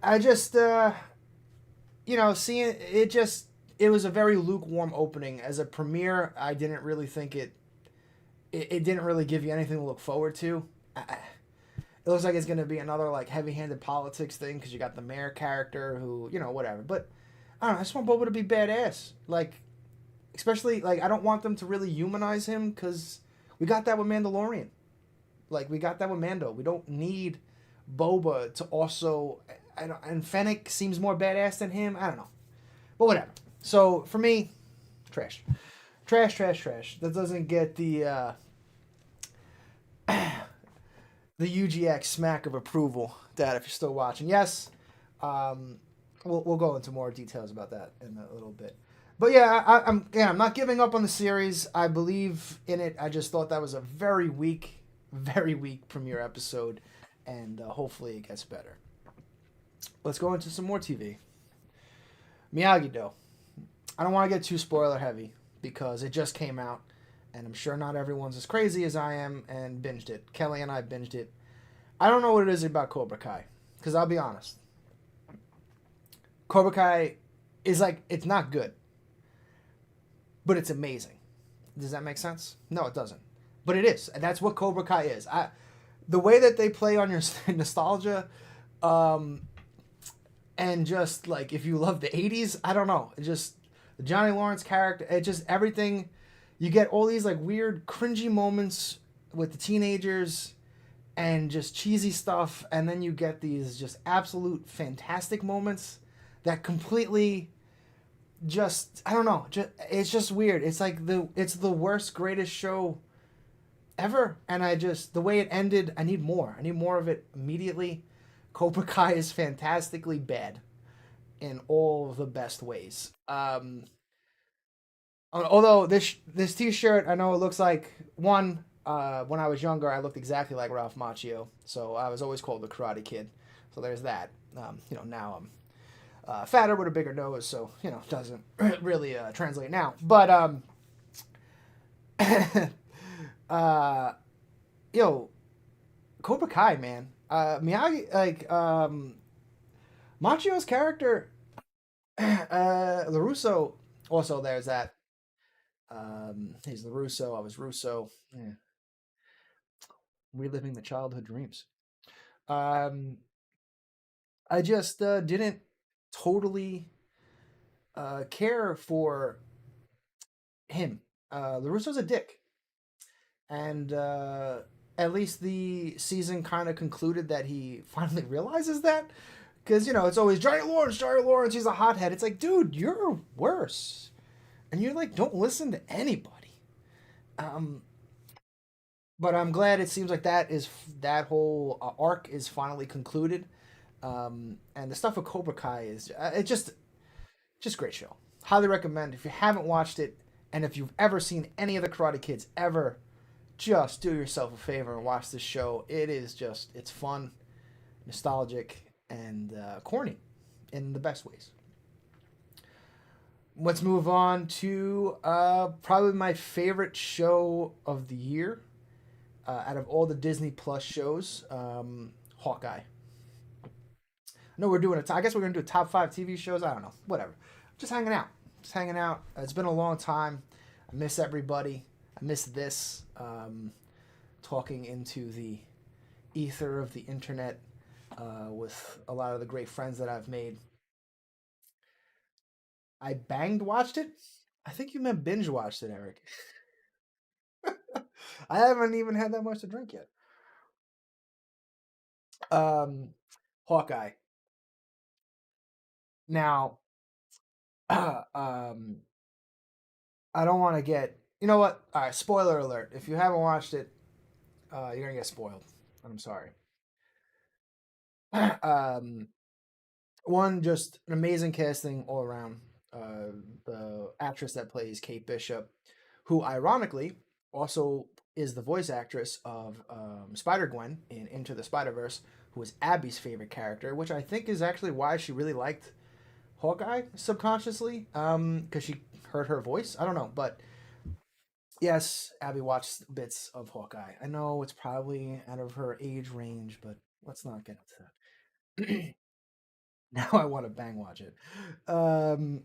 I just, seeing it was a very lukewarm opening. As a premiere, I didn't really think it didn't really give you anything to look forward to. It looks like it's going to be another like heavy-handed politics thing because you got the mayor character who whatever. But I don't know. I just want Boba to be badass. Like, especially like I don't want them to really humanize him because we got that with Mandalorian. Like we got that with Mando. We don't need Boba to also. And Fennec seems more badass than him. I don't know, but whatever. So for me, trash, trash, trash, trash. That doesn't get the UGX smack of approval. Dad, if you're still watching, yes. Um, we'll go into more details about that in a little bit. But yeah, I'm not giving up on the series. I believe in it. I just thought that was a very weak premiere episode, and hopefully it gets better. Let's go into some more TV. Miyagi Do. I don't want to get too spoiler heavy because it just came out, and I'm sure not everyone's as crazy as I am and binged it. Kelly and I binged it. I don't know what it is about Cobra Kai because I'll be honest. Cobra Kai is like it's not good, but it's amazing. Does that make sense? No, it doesn't. But it is, and that's what Cobra Kai is. The way that they play on your nostalgia, and just like if you love the '80s, I don't know. It just the Johnny Lawrence character. It just everything. You get all these like weird, cringy moments with the teenagers, and just cheesy stuff, and then you get these just absolute fantastic moments that completely just I don't know. It's just weird. It's like it's the worst, greatest show ever, and I just the way it ended. I need more. I need more of it immediately. Cobra Kai is fantastically bad in all the best ways. Although this T-shirt, I know it looks like one. When I was younger, I looked exactly like Ralph Macchio, so I was always called the Karate Kid. So there's that. Now I'm fatter with a bigger nose, so doesn't really translate now. But uh, yo, Cobra Kai, man. Miyagi, like Macchio's character, Larusso. Also, there's that. He's Larusso. I was Russo. Yeah. Reliving the childhood dreams. Um, I just didn't totally care for him. LaRusso's a dick. and at least the season kind of concluded that he finally realizes that. Because, it's always Johnny Lawrence, he's a hothead. It's like, dude, you're worse. And you're like, don't listen to anybody. Um, but I'm glad it seems like that whole arc is finally concluded. And the stuff with Cobra Kai is it's just great show. Highly recommend if you haven't watched it, and if you've ever seen any of the Karate Kids ever, just do yourself a favor and watch this show. It's fun, nostalgic, and corny in the best ways. Let's move on to probably my favorite show of the year out of all the Disney Plus shows, Hawkeye. I know we're doing I guess we're gonna do a top 5 TV shows. I don't know. Whatever. Just hanging out. Just hanging out. It's been a long time. I miss everybody. I miss this. Talking into the ether of the internet with a lot of the great friends that I've made. I banged watched it. I think you meant binge watched it, Eric. I haven't even had that much to drink yet. Um, Hawkeye. Now, um, I don't want to get. You know what? All right, spoiler alert. If you haven't watched it, you're gonna get spoiled. I'm sorry. um, One, just an amazing casting all around. The actress that plays Kate Bishop, who ironically also is the voice actress of Spider Gwen in Into the Spider Verse, who was Abby's favorite character, which I think is actually why she really liked Hawkeye subconsciously, because she heard her voice. I don't know, but yes, Abby watched bits of Hawkeye. I know it's probably out of her age range, but let's not get into that. Now I want to bang watch it. Um,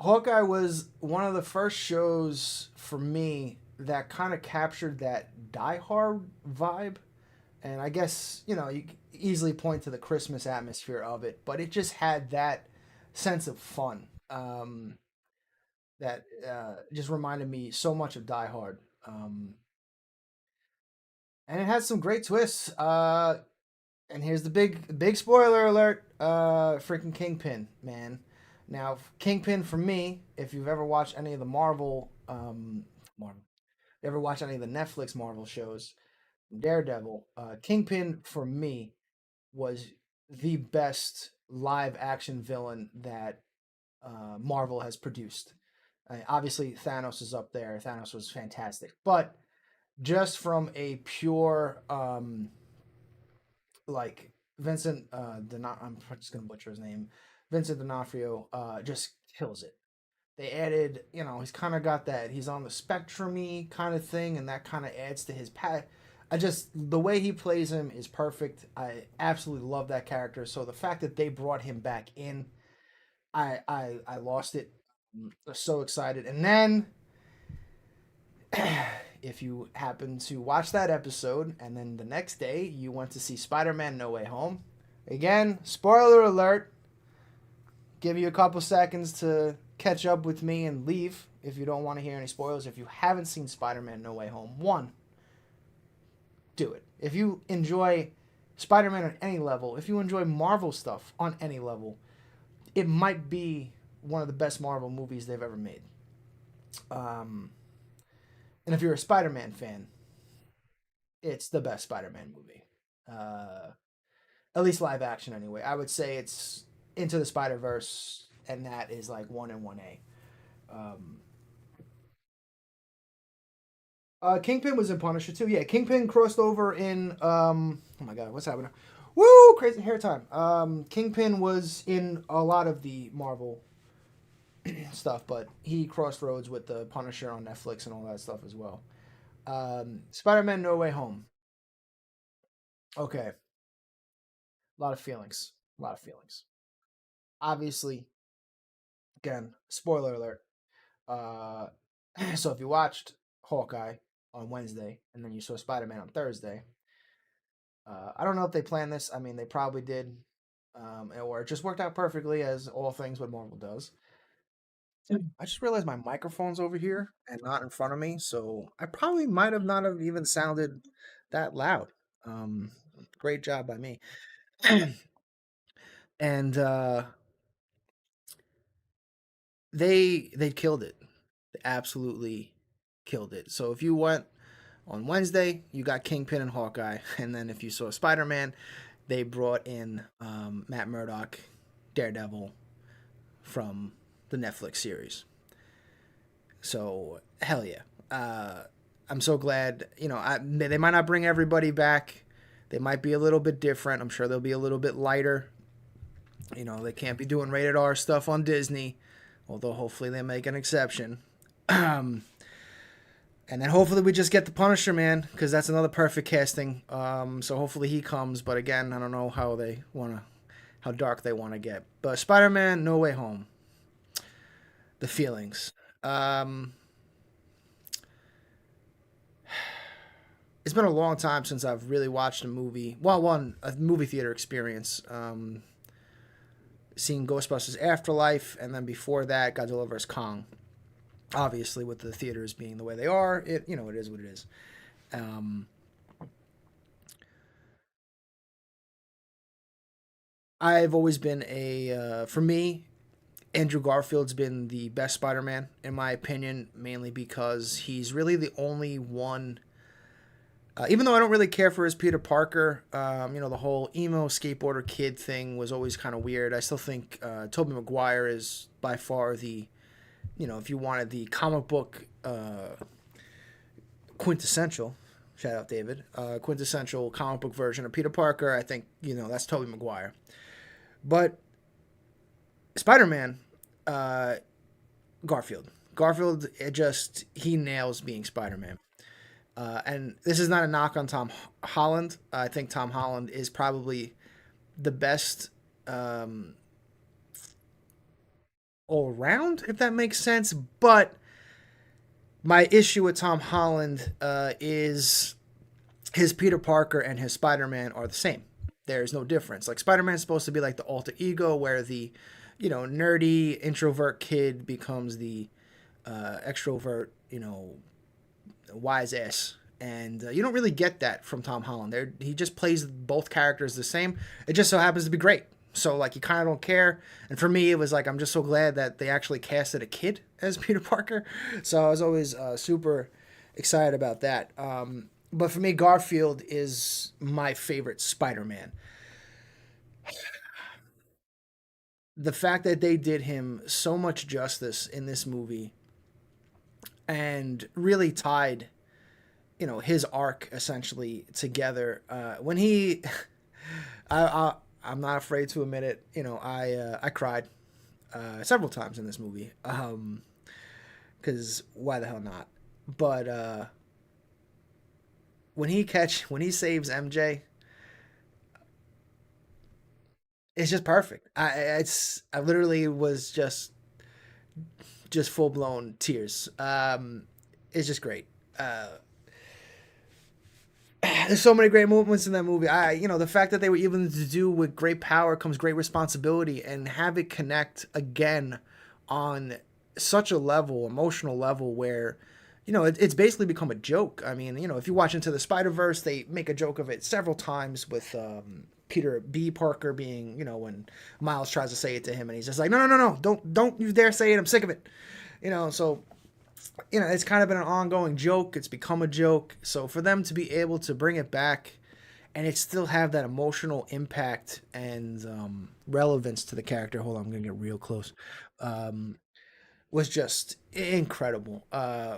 Hawkeye was one of the first shows for me that kind of captured that Die Hard vibe. And I guess, you can easily point to the Christmas atmosphere of it, but it just had that sense of fun that just reminded me so much of Die Hard. And it had some great twists. And here's the big spoiler alert. Freaking Kingpin, man. Now, Kingpin for me, if you've ever watched any of the Marvel, ever watched any of the Netflix Marvel shows, Daredevil, Kingpin for me was the best live action villain that Marvel has produced. Obviously, Thanos is up there. Thanos was fantastic, but just from a pure like Vincent I'm just gonna butcher his name. Vincent D'onofrio just kills it. They added, he's kind of got that. He's on the spectrumy kind of thing, and that kind of adds to his pat. The way he plays him is perfect. I absolutely love that character. So the fact that they brought him back in, I lost it. I'm so excited. And then if you happen to watch that episode and then the next day you went to see Spider-Man No Way Home, again, spoiler alert, give you a couple seconds to catch up with me and leave if you don't want to hear any spoilers. If you haven't seen Spider-Man No Way Home, one, do it. If you enjoy Spider-Man on any level, if you enjoy Marvel stuff on any level, it might be one of the best Marvel movies they've ever made. And if you're a Spider-Man fan, it's the best Spider-Man movie. Uh, at least live action, anyway. I would say it's Into the Spider Verse, and that is like 1 and 1A. Um, Kingpin was in Punisher too. Yeah, Kingpin crossed over in. Oh my God, what's happening? Woo! Crazy hair time. Kingpin was in a lot of the Marvel stuff, but he crossed roads with the Punisher on Netflix and all that stuff as well. Spider-Man: No Way Home. Okay, a lot of feelings. A lot of feelings. Obviously, again, spoiler alert. Uh, so if you watched Hawkeye on Wednesday and then you saw Spider Man on Thursday, I don't know if they planned this. I mean, they probably did, or it just worked out perfectly, as all things with Marvel does. I just realized my microphone's over here and not in front of me, so I probably might have not have even sounded that loud. Um, Great job by me. And they killed it. They absolutely killed it. So if you went on Wednesday, you got Kingpin and Hawkeye, and then if you saw Spider Man, they brought in Matt Murdock, Daredevil from the Netflix series. So hell yeah. I'm so glad. They might not bring everybody back. They might be a little bit different. I'm sure they'll be a little bit lighter. They can't be doing rated R stuff on Disney, although hopefully they make an exception. And then hopefully we just get the Punisher, man, because that's another perfect casting. So hopefully he comes. But again, I don't know how dark they want to get. But Spider-Man, No Way Home. The feelings. It's been a long time since I've really watched a movie. Well, a movie theater experience. Seen Ghostbusters Afterlife, and then before that, Godzilla vs Kong. Obviously, with the theaters being the way they are, it is what it is. Um, I've always been for me, Andrew Garfield's been the best Spider-Man in my opinion, mainly because he's really the only one. Even though I don't really care for his Peter Parker, the whole emo skateboarder kid thing was always kind of weird. I still think Tobey Maguire is by far if you wanted the comic book quintessential, shout out David, quintessential comic book version of Peter Parker, I think, that's Tobey Maguire. But Spider-Man, Garfield. Garfield, he nails being Spider-Man. And this is not a knock on Tom Holland. I think Tom Holland is probably the best all around, if that makes sense. But my issue with Tom Holland is his Peter Parker and his Spider-Man are the same. There's no difference. Like Spider-Man is supposed to be like the alter ego where the, nerdy introvert kid becomes the extrovert, wise ass. And you don't really get that from Tom Holland. He just plays both characters the same. It just so happens to be great. So like you kind of don't care. And for me, it was like I'm just so glad that they actually casted a kid as Peter Parker. So I was always super excited about that. But for me, Garfield is my favorite Spider-Man. The fact that they did him so much justice in this movie and really tied his arc essentially together when he I'm not afraid to admit it, I cried several times in this movie, because why the hell not. But when he saves MJ, it's just perfect. I literally was just full blown tears. It's just great. There's so many great moments in that movie. The fact that they were able to do with great power comes great responsibility, and have it connect again on such a level, emotional level, where it's basically become a joke. I mean, if you watch Into the Spider-Verse, they make a joke of it several times with Peter B. Parker being, when Miles tries to say it to him, and he's just like, no, no, no, no, don't you dare say it. I'm sick of it. So it's kind of been an ongoing joke. It's become a joke. So for them to be able to bring it back and it still have that emotional impact and relevance to the character, hold on, I'm going to get real close, was just incredible.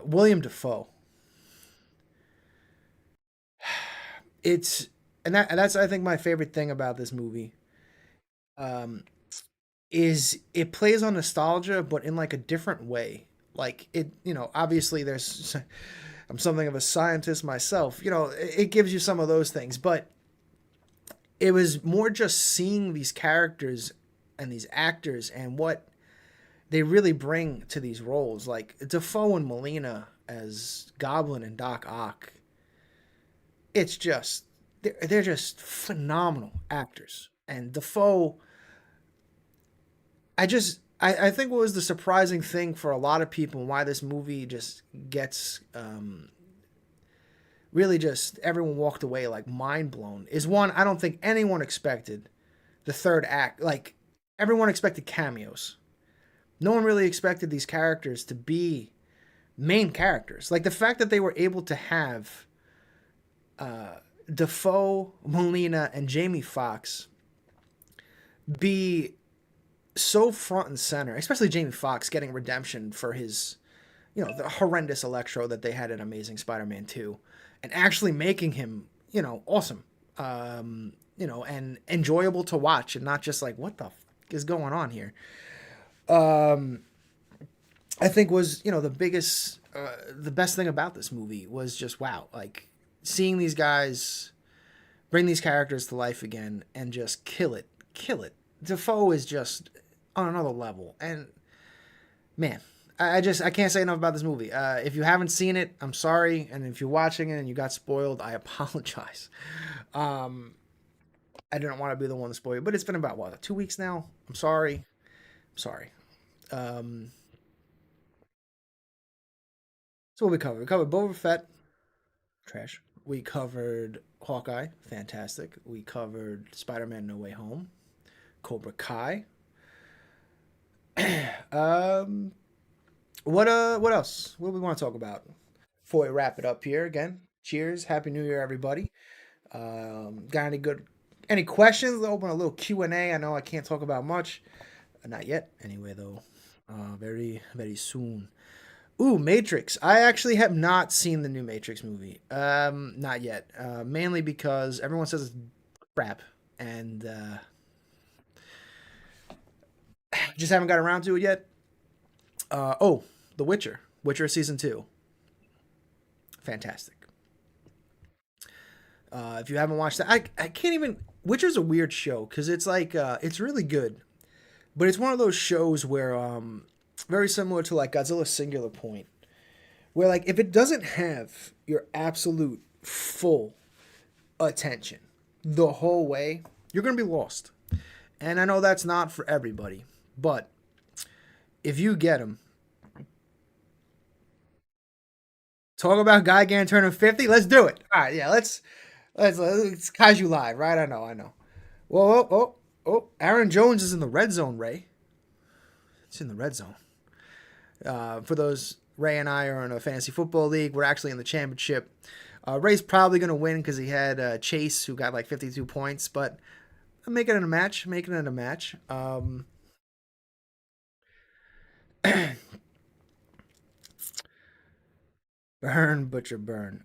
William Dafoe. It's and that's I think my favorite thing about this movie. Um, is it plays on nostalgia, but in like a different way. Like obviously there's, I'm something of a scientist myself. It gives you some of those things, but it was more just seeing these characters and these actors and what they really bring to these roles. Like Defoe and Molina as Goblin and Doc Ock. It's just they're just phenomenal actors. And Defoe, I just I think what was the surprising thing for a lot of people and why this movie just gets really just everyone walked away like mind blown is one, I don't think anyone expected the third act. Like everyone expected cameos. No one really expected these characters to be main characters. Like the fact that they were able to have Defoe, Molina, and Jamie Foxx be so front and center, especially Jamie Foxx getting redemption for his, the horrendous Electro that they had in Amazing Spider-Man 2, and actually making him, awesome, and enjoyable to watch, and not just like, what the is going on here? I think was, the best thing about this movie was just, wow, like seeing these guys bring these characters to life again and just kill it. Defoe is just on another level. And man, I can't say enough about this movie. If you haven't seen it, I'm sorry. And if you're watching it and you got spoiled, I apologize. I didn't want to be the one to spoil you, but it's been about, 2 weeks now? I'm sorry. Um, so what we covered? We covered Boba Fett, trash. We covered Hawkeye, fantastic. We covered Spider-Man No Way Home, Cobra Kai. What else? What do we want to talk about? Before we wrap it up here again. Cheers. Happy New Year, everybody. Got any questions? We'll open a little Q&A. I know I can't talk about much. Not yet. Anyway, though. Very, very soon. Ooh, Matrix. I actually have not seen the new Matrix movie. Not yet. Mainly because everyone says it's crap. And just haven't got around to it yet. The Witcher. Witcher season 2. Fantastic. If you haven't watched that, I can't even. Witcher's a weird show because it's like it's really good, but it's one of those shows where very similar to like Godzilla Singular Point, where like if it doesn't have your absolute full attention the whole way, you're gonna be lost. And I know that's not for everybody, but if you get them, talk about Gigan turning 50. Let's do it. All right, yeah, let's Kaiju live, right? I know. Whoa, Aaron Jones is in the red zone, Ray. It's in the red zone. For those, Ray and I are in a fantasy football league. We're actually in the championship. Ray's probably going to win because he had Chase, who got like 52 points, but I'm making it a match. Burn, Butcher, burn.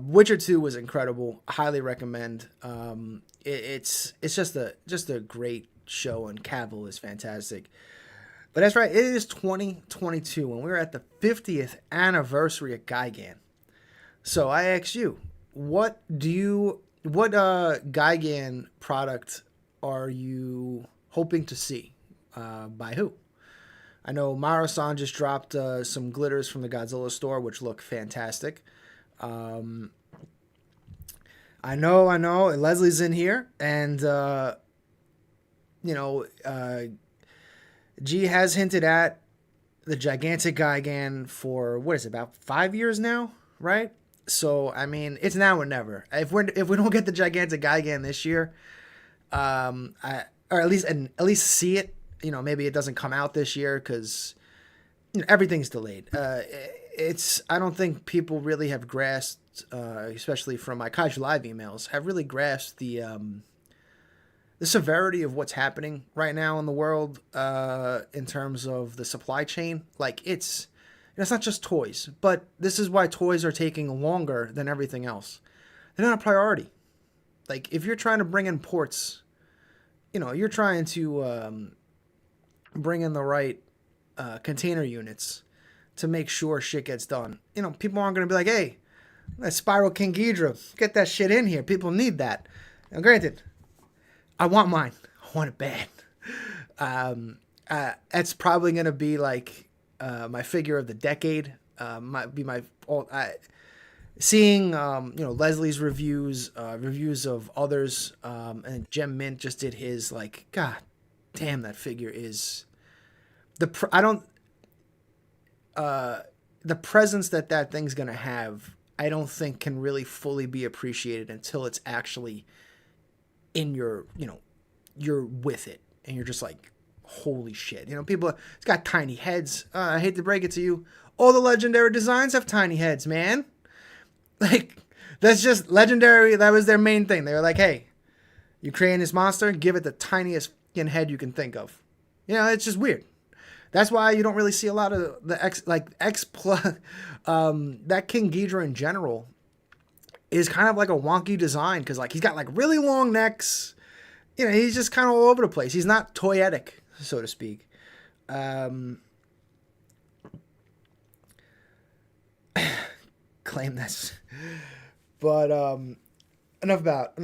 Witcher 2 was incredible. Highly recommend. It's just a great show, and Cavill is fantastic. But that's right, it is 2022, and we're at the 50th anniversary of Gigan. So I ask you, what Gigan product are you hoping to see? By who? I know Maro-san just dropped some glitters from the Godzilla store, which look fantastic. I know. Leslie's in here, and G has hinted at the gigantic Gigan for what is it, about 5 years now, right? So I mean, it's now or never. If we don't get the gigantic Gigan this year, or at least see it. Maybe it doesn't come out this year because everything's delayed. I don't think people really have grasped, especially from my Kaiju Live emails, have really grasped the severity of what's happening right now in the world in terms of the supply chain. Like it's not just toys, but this is why toys are taking longer than everything else. They're not a priority. Like if you're trying to bring in ports, you're trying to bring in the right container units to make sure shit gets done. People aren't going to be like, hey, that Spiral King Ghidra, get that shit in here. People need that. Now, granted, I want mine. I want it bad. That's probably going to be like my figure of the decade. Might be my seeing Leslie's reviews of others, and Gem Mint just did his. Like, god damn, that figure is I don't uh, the presence that that thing's gonna have. I don't think can really fully be appreciated until it's actually in your, you're with it and you're just like, holy shit. People, it's got tiny heads. I hate to break it to you. All the legendary designs have tiny heads, man. Like, that's just legendary. That was their main thing. They were like, hey, you creating this monster, give it the tiniest fucking head you can think of. It's just weird. That's why you don't really see a lot of the X plus. That King Ghidorah in general is kind of like a wonky design because like he's got like really long necks. He's just kind of all over the place. He's not toyetic, so to speak. Claim this, but enough about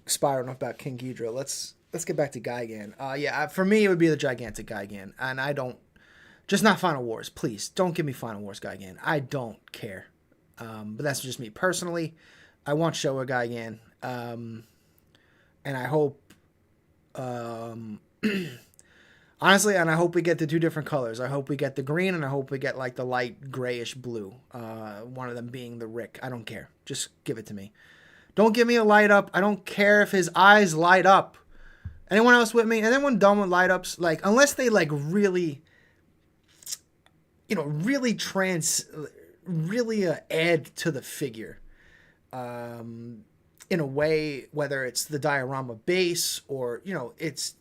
Spyro, enough about King Ghidorah. Let's get back to Gigan. Yeah, for me it would be the gigantic Gigan, and I don't, just not Final Wars. Please don't give me Final Wars Gigan. I don't care. But that's just me personally. I want Showa Gigan, and I hope, honestly, and I hope we get the two different colors. I hope we get the green, and I hope we get like the light grayish blue. One of them being the Rick. I don't care. Just give it to me. Don't give me a light up. I don't care if his eyes light up. Anyone else with me? And anyone done with light ups? Like, unless they like really, really add to the figure. In a way, whether it's the diorama base or, it's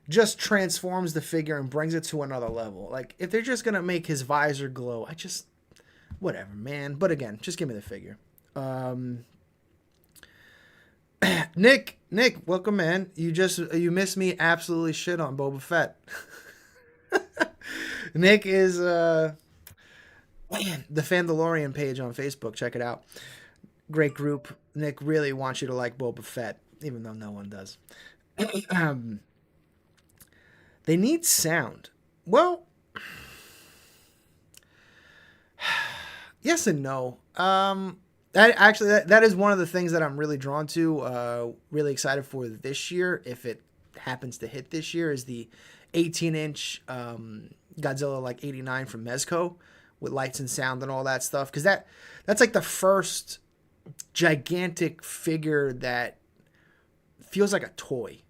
just transforms the figure and brings it to another level. Like, if they're just going to make his visor glow, whatever, man. But again, just give me the figure. Nick, welcome, man. You missed me absolutely shit on Boba Fett. Nick is, man, the Fandalorian page on Facebook. Check it out. Great group. Nick really wants you to like Boba Fett, even though no one does. They need sound. Well, yes and no. That is one of the things that I'm really drawn to. Really excited for this year, if it happens to hit this year, is the 18-inch Godzilla like 89 from Mezco with lights and sound and all that stuff. Because that's like the first gigantic figure that feels like a toy,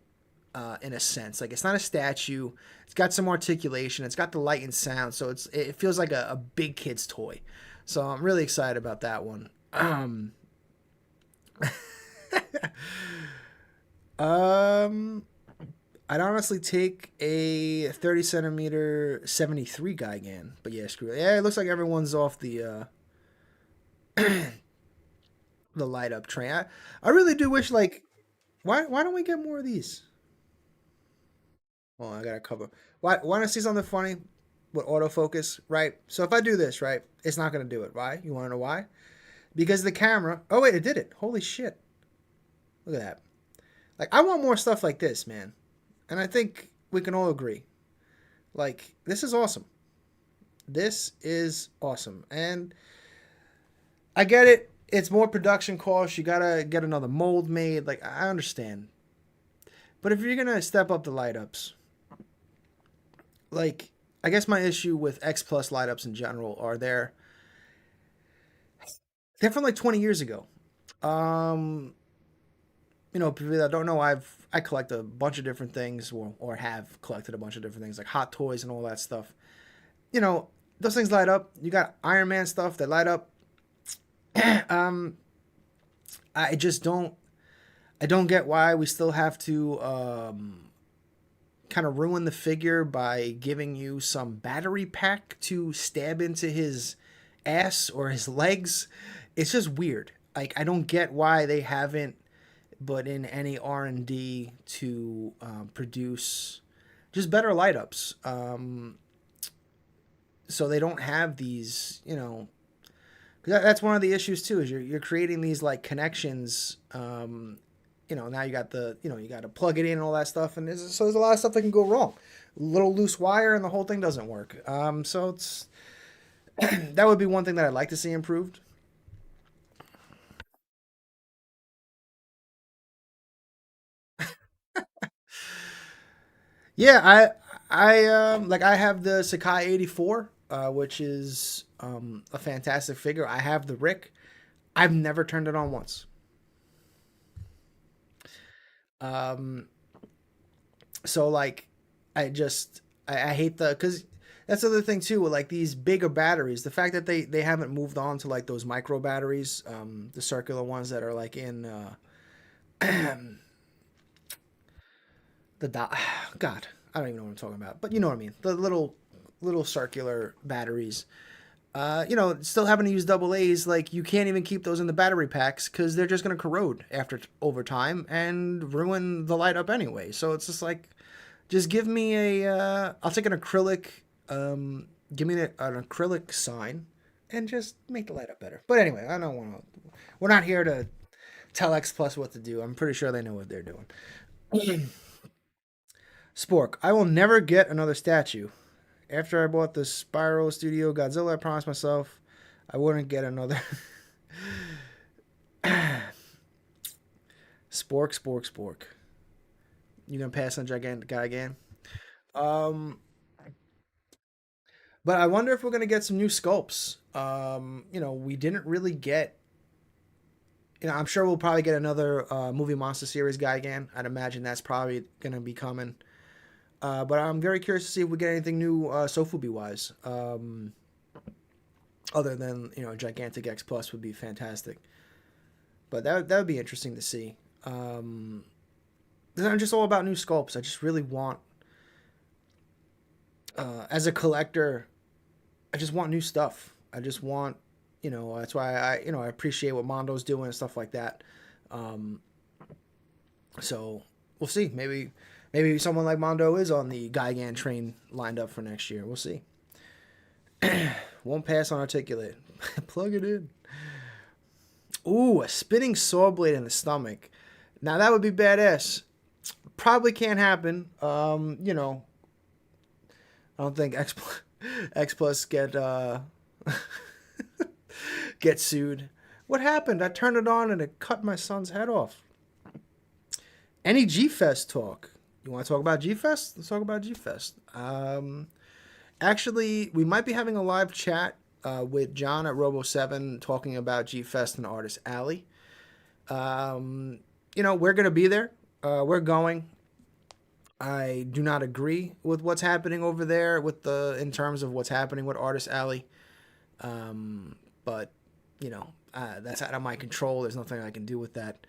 in a sense. Like, it's not a statue. It's got some articulation. It's got the light and sound, so it feels like a big kid's toy. So I'm really excited about that one. I'd honestly take a 30 centimeter 73 Gigan, but yeah, screw it. Yeah, it looks like everyone's off the the light up train. I really do wish, like, why don't we get more of these? Oh, I gotta cover. Why want to see something funny with autofocus, right? So if I do this, right, it's not gonna do it. Why? You want to know why? Because the camera. Oh wait, it did it. Holy shit! Look at that. Like, I want more stuff like this, man. And I think we can all agree. Like, this is awesome. This is awesome. And I get it. It's more production costs. You gotta get another mold made. Like, I understand. But if you're gonna step up the light ups, like, I guess my issue with X Plus light ups in general are they're from like 20 years ago. Um, People that don't know, I collect a bunch of different things, or have collected a bunch of different things like hot toys and all that stuff. Those things light up. You got Iron Man stuff that light up. um, I just don't. I don't get why we still have to kind of ruin the figure by giving you some battery pack to stab into his ass or his legs. It's just weird. Like, I don't get why they haven't put in any R&D to produce just better light ups. So they don't have these, 'cause that's one of the issues too, is you're creating these like connections. Now you got you got to plug it in and all that stuff, and there's a lot of stuff that can go wrong. A little loose wire and the whole thing doesn't work. So it's that would be one thing that I'd like to see improved. Yeah, I have the Sakai 84, which is a fantastic figure. I have the Rick. I've never turned it on once. Um, so like, I hate the because that's the other thing too with like these bigger batteries. The fact that they haven't moved on to like those micro batteries, the circular ones that are like in the dot. God, I don't even know what I'm talking about, but you know what I mean. The little circular batteries. Still having to use double A's, like you can't even keep those in the battery packs because they're just going to corrode over time and ruin the light up anyway. So it's just like, just give me I'll take an acrylic, give me an acrylic sign, and just make the light up better. But anyway, I don't want to. We're not here to tell X Plus what to do. I'm pretty sure they know what they're doing. Spork, I will never get another statue. After I bought the Spyro Studio Godzilla, I promised myself I wouldn't get another. Spork. You gonna pass on Gigantic Guy again? Um, but I wonder if we're gonna get some new sculpts. We didn't really get. I'm sure we'll probably get another movie monster series guy again. I'd imagine that's probably gonna be coming. But I'm very curious to see if we get anything new Sofubi wise. Other than Gigantic X Plus would be fantastic. But that would be interesting to see. I'm just all about new sculpts. I just really want, as a collector, I just want new stuff. I just want, that's why I appreciate what Mondo's doing and stuff like that. Um, so we'll see. Maybe someone like Mondo is on the Gigan train lined up for next year. We'll see. Won't pass on articulate. Plug it in. Ooh, a spinning saw blade in the stomach. Now that would be badass. Probably can't happen. I don't think X Plus get sued. What happened? I turned it on and it cut my son's head off. Any G Fest talk? You want to talk about G Fest? Let's talk about G Fest. Actually, we might be having a live chat with John at Robo7 talking about G Fest and Artist Alley. We're going to be there. We're going. I do not agree with what's happening over there in terms of what's happening with Artist Alley. But, that's out of my control. There's nothing I can do with that.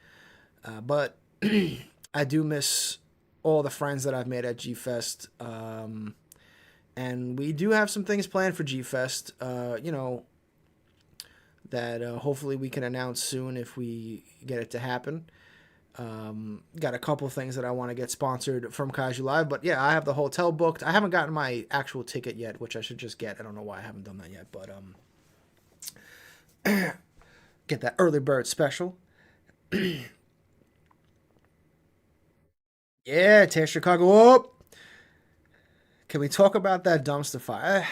But I do miss all the friends that I've made at G Fest. And we do have some things planned for G Fest, that hopefully we can announce soon if we get it to happen. Got a couple things that I want to get sponsored from Kaiju Live, but yeah, I have the hotel booked. I haven't gotten my actual ticket yet, which I should just get. I don't know why I haven't done that yet, but get that early bird special. Yeah, tear Chicago up. Can we talk about that dumpster fire?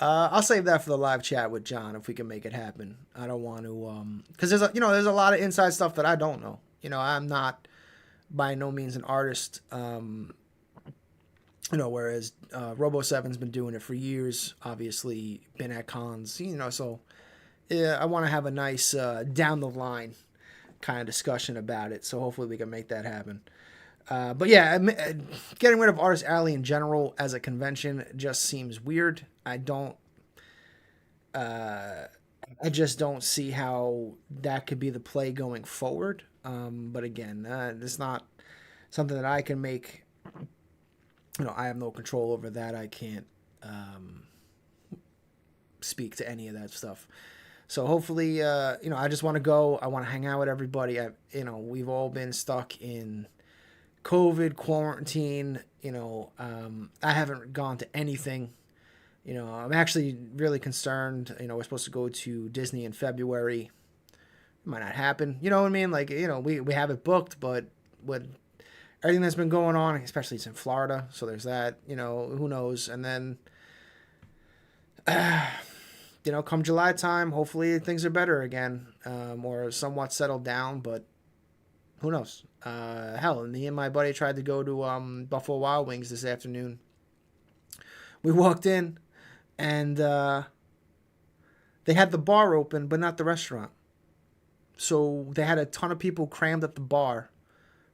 I'll save that for the live chat with John if we can make it happen. I don't want to, because there's a lot of inside stuff that I don't know. I'm not by no means an artist. Whereas Robo7's been doing it for years. Obviously, been at cons. So yeah, I want to have a nice down the line kind of discussion about it. So hopefully we can make that happen. But yeah, getting rid of Artist Alley in general as a convention just seems weird. I just don't see how that could be the play going forward. But again, it's not something that I can make. I have no control over that. I can't speak to any of that stuff. So hopefully, I just want to go. I want to hang out with everybody. We've all been stuck in COVID quarantine. I haven't gone to anything. I'm actually really concerned. We're supposed to go to Disney in February. It might not happen. You know what I mean? Like, we have it booked, but with everything that's been going on, especially it's in Florida, so there's that. Who knows? And then, come July time, hopefully things are better again, or somewhat settled down. But Who knows? Hell, me and my buddy tried to go to Buffalo Wild Wings this afternoon. We walked in, and they had the bar open, but not the restaurant. So they had a ton of people crammed at the bar,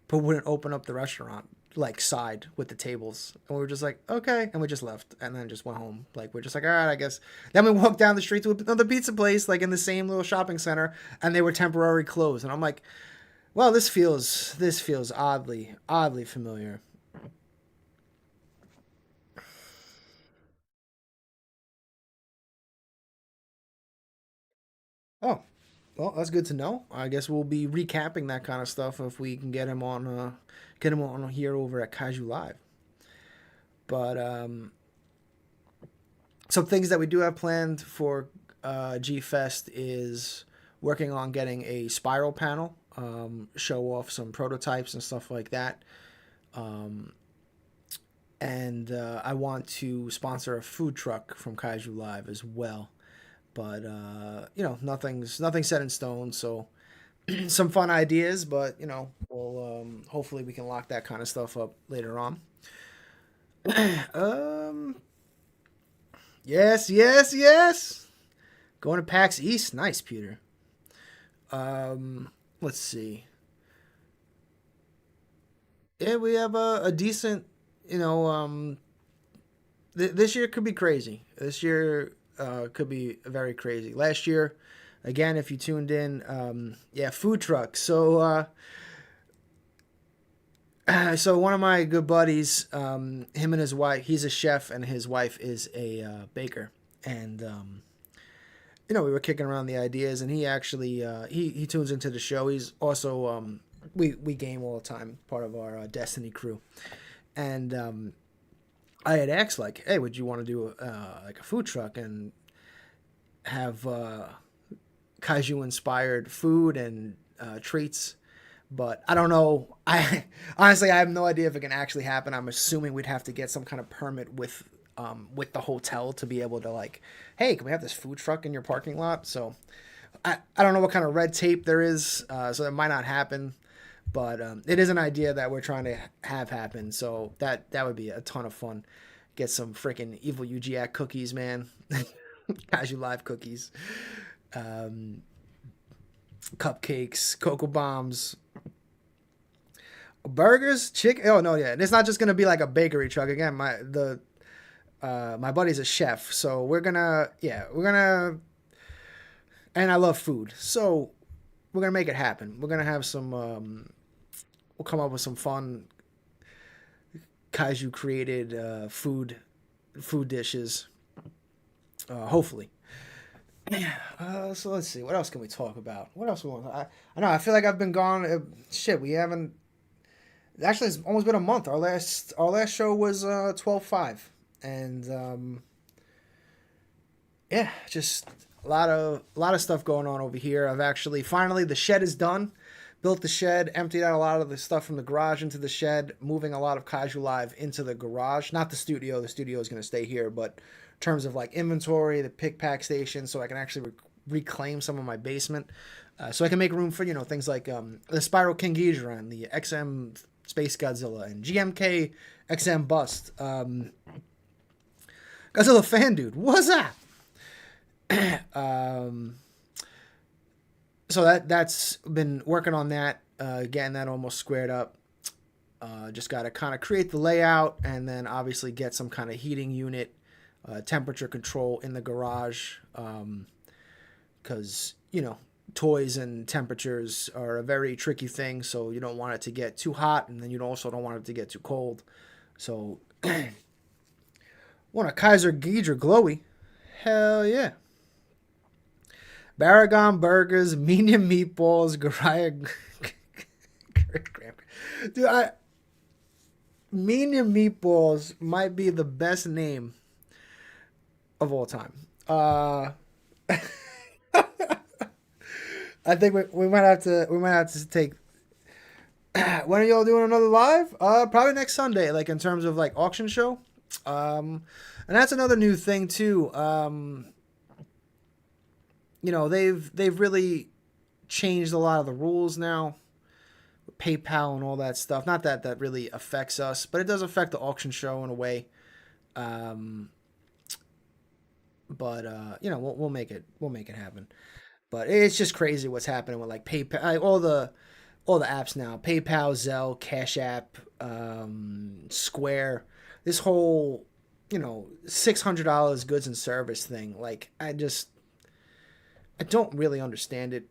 but wouldn't open up the restaurant like side with the tables. And we were just like, okay, and we just left and then just went home. Like we're just like, all right, I guess. Then we walked down the street to another pizza place, like in the same little shopping center, and they were temporarily closed. And I'm like, well, this feels oddly familiar. Oh, well, that's good to know. I guess we'll be recapping that kind of stuff if we can get him on here over at Kaiju Live. But some things that we do have planned for G Fest is working on getting a spiral panel, show off some prototypes and stuff like that. Um, and I want to sponsor a food truck from Kaiju Live as well. But nothing's set in stone. So some fun ideas, but we'll hopefully we can lock that kind of stuff up later on. um, yes, yes, yes. Going to PAX East, nice, Peter. Let's see. Yeah, we have a decent, you know, this year could be crazy. This year could be very crazy. Last year, again, if you tuned in, yeah, food trucks. So one of my good buddies, him and his wife, he's a chef and his wife is a baker, and we were kicking around the ideas, and he actually he tunes into the show. He's also we game all the time, part of our Destiny crew, and I had asked like, hey, would you want to do like a food truck and have kaiju inspired food and treats? But I don't know. I honestly I have no idea if it can actually happen. I'm assuming we'd have to get some kind of permit with the hotel to be able to like, hey, can we have this food truck in your parking lot? So I don't know what kind of red tape there is, so it might not happen. But it is an idea that we're trying to have happen. So that would be a ton of fun. Get some freaking Evil UGAC cookies, man. Kaiju Live cookies. Cupcakes, cocoa bombs, burgers, chicken. Oh no, yeah, and it's not just gonna be like a bakery truck again. My buddy's a chef, so we're gonna, and I love food, so we're gonna make it happen. We're gonna have some. We'll come up with some fun kaiju created food dishes. Hopefully. So let's see. What else can we talk about? What else we want? I know. I feel like I've been gone. Shit, we haven't. Actually, it's almost been a month. Our last show was 12/5, and yeah, just a lot of stuff going on over here. I've actually finally the shed is done. Built the shed, emptied out a lot of the stuff from the garage into the shed, moving a lot of Kaiju Live into the garage. Not the studio. The studio is going to stay here, but in terms of like inventory, the pick pack station, so I can actually reclaim some of my basement, so I can make room for things like the Spiral King Ghidorah and the XM Space Godzilla and GMK XM Bust. Godzilla fan dude, what's that? So that's been working on that, getting that almost squared up. Just got to kind of create the layout and then obviously get some kind of heating unit, temperature control in the garage, because toys and temperatures are a very tricky thing. So you don't want it to get too hot, and then you also don't want it to get too cold. So want a Kaiser Ghidra glowy? Hell yeah! Baragon burgers, medium meatballs, Garaya. Dude, medium meatballs might be the best name of all time. I think we might have to take. When are y'all doing another live? Probably next Sunday. Like in terms of like auction show, and that's another new thing too. They've really changed a lot of the rules now. PayPal and all that stuff. Not that that really affects us, but it does affect the auction show in a way. Um, but we'll make it happen. But it's just crazy what's happening with like PayPal, like all the apps now. PayPal, Zelle, Cash App, Square. This whole $600 goods and service thing. Like I don't really understand it.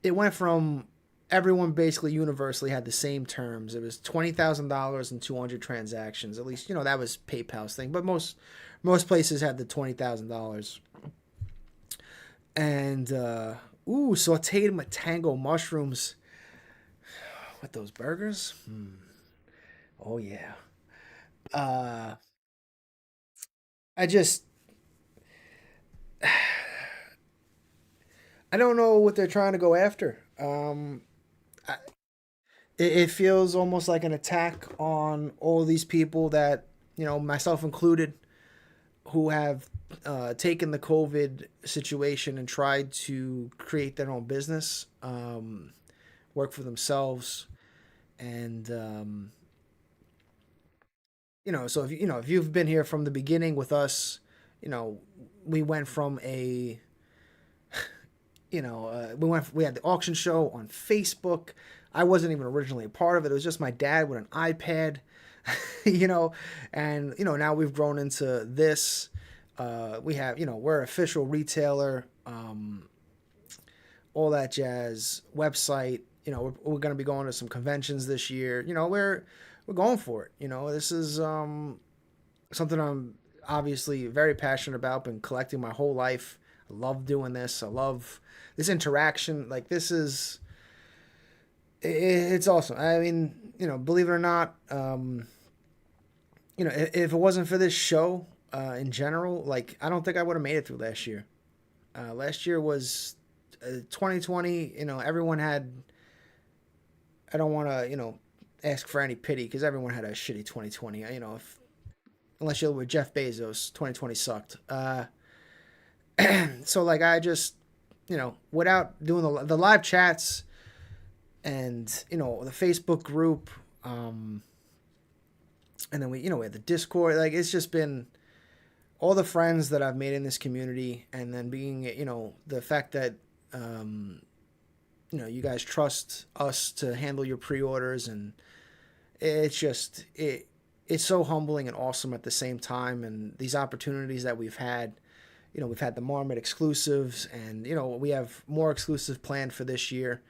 It went from everyone basically universally had the same terms. It was $20,000 and 200 transactions. At least that was PayPal's thing. But most places had the $20,000. And sauteed matango mushrooms with those burgers. Oh yeah. Uh, I just I don't know what they're trying to go after. I, it feels almost like an attack on all these people that myself included, who have taken the COVID situation and tried to create their own business, work for themselves, and so if you've been here from the beginning with us, you know, we went from a we had the auction show on Facebook. I wasn't even originally a part of it. It was just my dad with an iPad, and now we've grown into this. We have, we're an official retailer, all that jazz, website. We're going to be going to some conventions this year. We're going for it. This is something I'm obviously very passionate about. Been collecting my whole life. I love doing this. I love this interaction. Like, this is, it's awesome. I mean, believe it or not, if it wasn't for this show, in general, like, I don't think I would have made it through last year. Last year was 2020. Everyone had. I don't want to, ask for any pity because everyone had a shitty 2020. Unless you're with Jeff Bezos, 2020 sucked. So like I just, without doing the live chats and the Facebook group, and then we had the Discord. Like, it's just been all the friends that I've made in this community, and then being, the fact that, you guys trust us to handle your pre-orders, and it's just, it's so humbling and awesome at the same time. And these opportunities that we've had, we've had the Marmot exclusives, and, we have more exclusives planned for this year.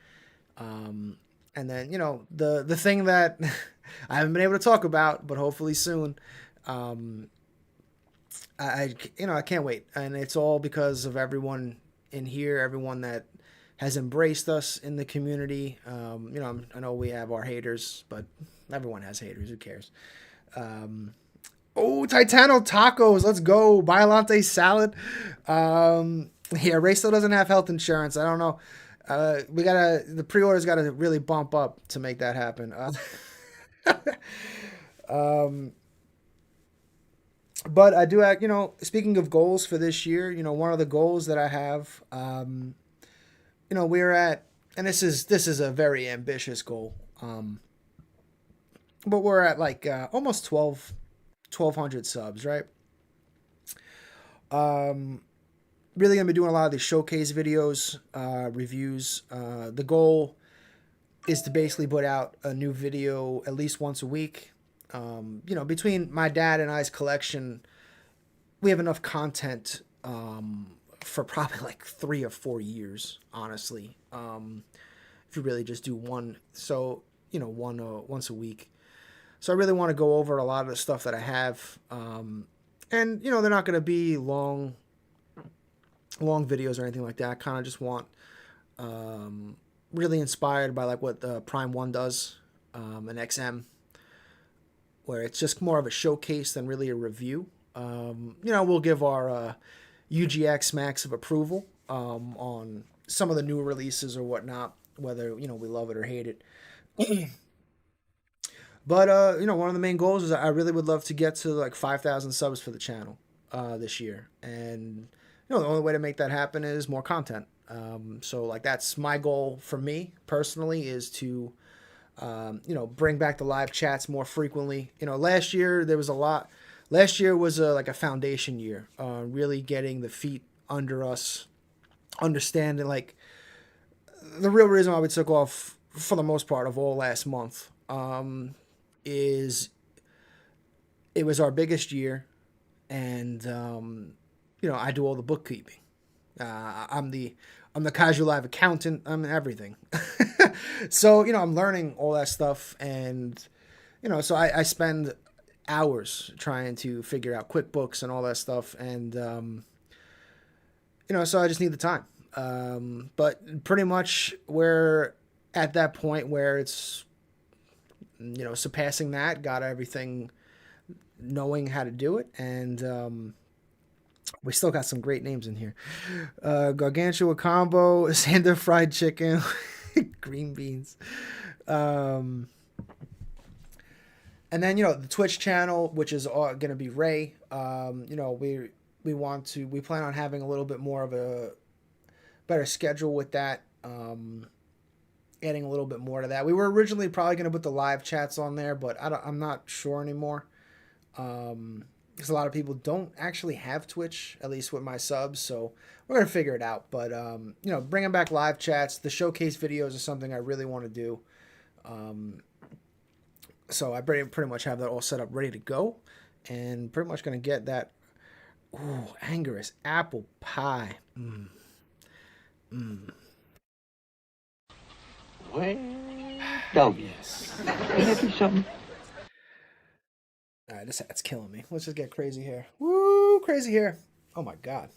And then, the thing that I haven't been able to talk about, but hopefully soon, I can't wait. And it's all because of everyone in here, everyone that has embraced us in the community. I know we have our haters, but everyone has haters. Who cares? Titano tacos. Let's go. Biolante salad. Ray still doesn't have health insurance. I don't know. The pre-orders gotta really bump up to make that happen. But I do have, speaking of goals for this year, one of the goals that I have, we're at, and this is a very ambitious goal, but we're at like almost 1,200 subs, right? Really gonna be doing a lot of these showcase videos, reviews. The goal is to basically put out a new video at least once a week. Between my dad and I's collection, we have enough content for probably like 3 or 4 years, honestly. If you really just do one, so once a week. So I really want to go over a lot of the stuff that I have, and they're not going to be long videos or anything like that. I kind of just want, really inspired by like what the Prime One does, and XM, where it's just more of a showcase than really a review. We'll give our UGX max of approval on some of the new releases or whatnot, whether we love it or hate it. But one of the main goals is I really would love to get to like 5,000 subs for the channel this year, and the only way to make that happen is more content. So like that's my goal for me personally is to bring back the live chats more frequently. Last year there was a lot. Last year was like a foundation year, really getting the feet under us, understanding like the real reason why we took off for the most part of all last month is it was our biggest year, and I do all the bookkeeping. I'm the casual live accountant. I'm everything. So I'm learning all that stuff, and so I spend hours trying to figure out QuickBooks and all that stuff, and so I just need the time. But pretty much we're at that point where it's surpassing that, got everything, knowing how to do it, and we still got some great names in here. Gargantua combo, Sander fried chicken, green beans. And then the Twitch channel, which is going to be Ray. We plan on having a little bit more of a better schedule with that. Adding a little bit more to that. We were originally probably going to put the live chats on there, but I'm not sure anymore. Because a lot of people don't actually have Twitch, at least with my subs, so we're going to figure it out. But, bringing back live chats, the showcase videos is something I really want to do. So I pretty much have that all set up, ready to go, and pretty much going to get that. Ooh, Angerous apple pie. Well, doggy. Yes. Can I do something? All right, this hat's killing me. Let's just get crazy hair. Woo, crazy hair. Oh my god.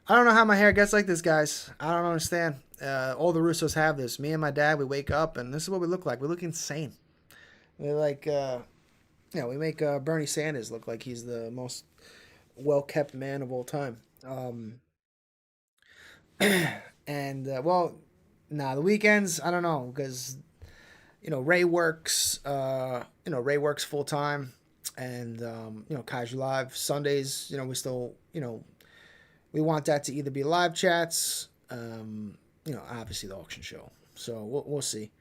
I don't know how my hair gets like this, guys. I don't understand. All the Russos have this. Me and my dad, we wake up and this is what we look like. We look insane. We're like, we make Bernie Sanders look like he's the most well-kept man of all time. And, the weekends, I don't know, because, Ray works, Ray works full time, and, Kaiju Live Sundays, we still, we want that to either be live chats, obviously the auction show. So we'll see.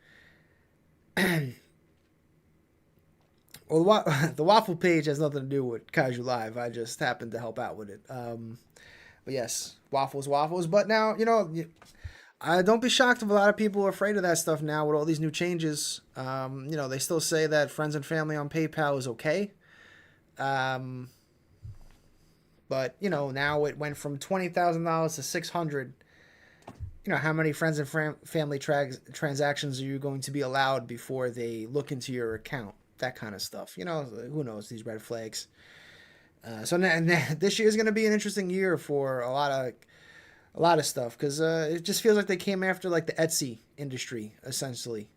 Well, the waffle page has nothing to do with Kaiju Live. I just happened to help out with it. But yes, waffles. But now, don't be shocked if a lot of people are afraid of that stuff now with all these new changes. They still say that friends and family on PayPal is okay. But now it went from $20,000 to $600. How many friends and family transactions are you going to be allowed before they look into your account? That kind of stuff. Who knows, these red flags. So this year is going to be an interesting year for a lot of stuff, because it just feels like they came after like the Etsy industry essentially.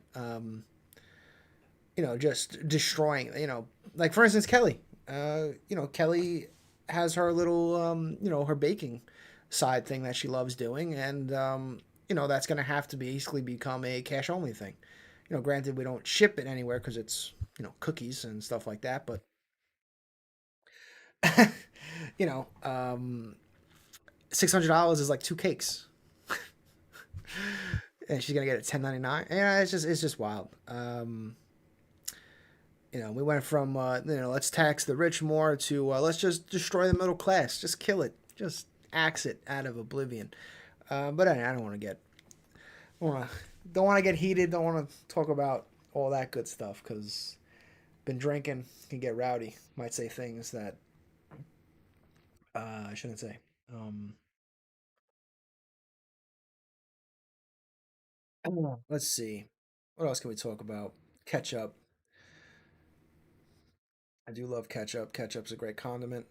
Just destroying. Like for instance, Kelly. Kelly has her little her baking side thing that she loves doing, and that's going to have to basically become a cash only thing. Granted, we don't ship it anywhere because it's cookies and stuff like that, but $600 is like 2 cakes, and she's gonna get it $10.99. It's just wild. We went from let's tax the rich more to let's just destroy the middle class, just kill it, just axe it out of oblivion. But I don't want to get, don't want to get heated. Don't want to talk about all that good stuff, because been drinking, can get rowdy. Might say things that I shouldn't say. Let's see. What else can we talk about? Ketchup. I do love ketchup. Ketchup's a great condiment.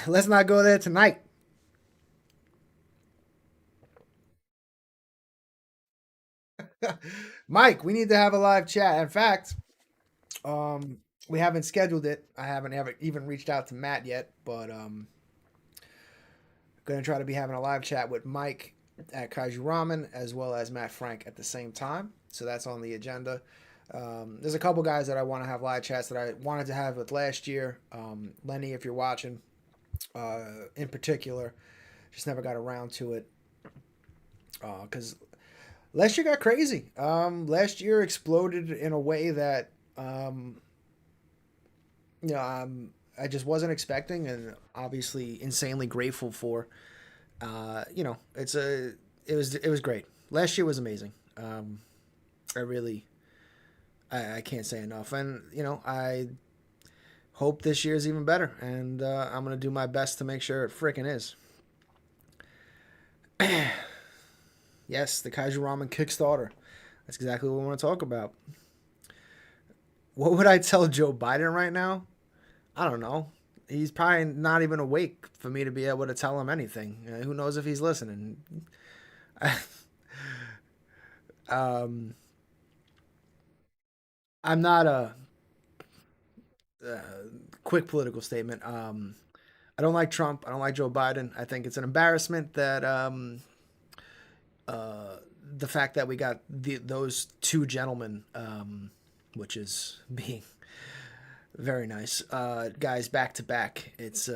Let's not go there tonight. Mike, we need to have a live chat. In fact, we haven't scheduled it. I haven't ever even reached out to Matt yet, but gonna try to be having a live chat with Mike at Kaiju Ramen as well as Matt Frank at the same time. So that's on the agenda. There's a couple guys that I want to have live chats that I wanted to have with last year. Lenny, if you're watching, in particular, just never got around to it because last year got crazy. Last year exploded in a way that I just wasn't expecting, and obviously insanely grateful for. It was great. Last year was amazing. I really I can't say enough, and I hope this year is even better, and I'm gonna do my best to make sure it freaking is. Yes, the Kaiju Ramen Kickstarter. That's exactly what we want to talk about. What would I tell Joe Biden right now? I don't know. He's probably not even awake for me to be able to tell him anything. Who knows if he's listening? um, I'm not a quick political statement. I don't like Trump. I don't like Joe Biden. I think it's an embarrassment that the fact that we got those two gentlemen, which is being very nice, guys back to back. It's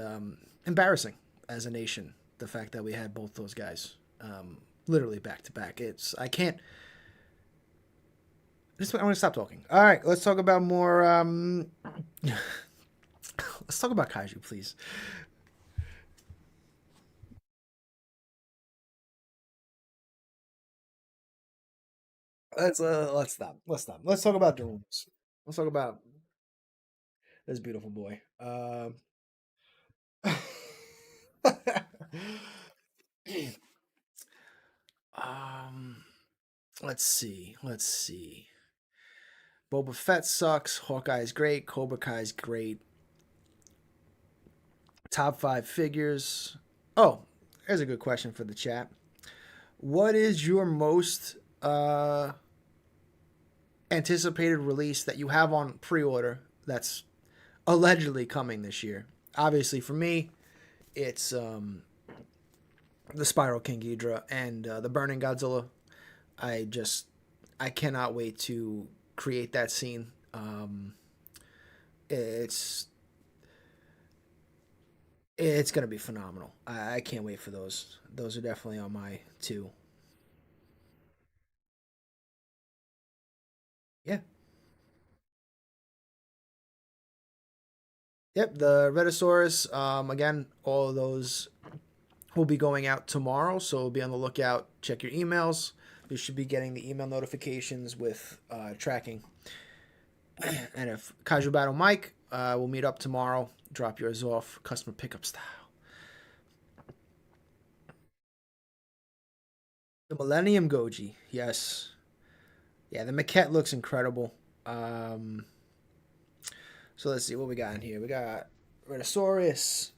embarrassing as a nation, the fact that we had both those guys literally back to back. I can't. I'm going to stop talking. All right, let's talk about more. Let's talk about kaiju, please. Let's stop. Let's stop. Let's talk about drones. Let's talk about this beautiful boy. Um, let's see. Let's see. Boba Fett sucks. Hawkeye's great. Cobra Kai's great. Top 5 figures. Oh, here's a good question for the chat. What is your most anticipated release that you have on pre-order that's allegedly coming this year? Obviously, for me, it's the Spiral King Ghidorah and the Burning Godzilla. I cannot wait to create that scene. It's it's gonna be phenomenal. I can't wait for those. Those are definitely on my two. Yeah. Yep. The Rhedosaurus. Again, all of those will be going out tomorrow, so be on the lookout. Check your emails. You should be getting the email notifications with tracking. And if Kaiju Battle Mike, we'll meet up tomorrow. Drop yours off, customer pickup style. The Millennium Goji, yes, yeah. The maquette looks incredible. Um, so let's see what we got in here. We got Rhedosaurus,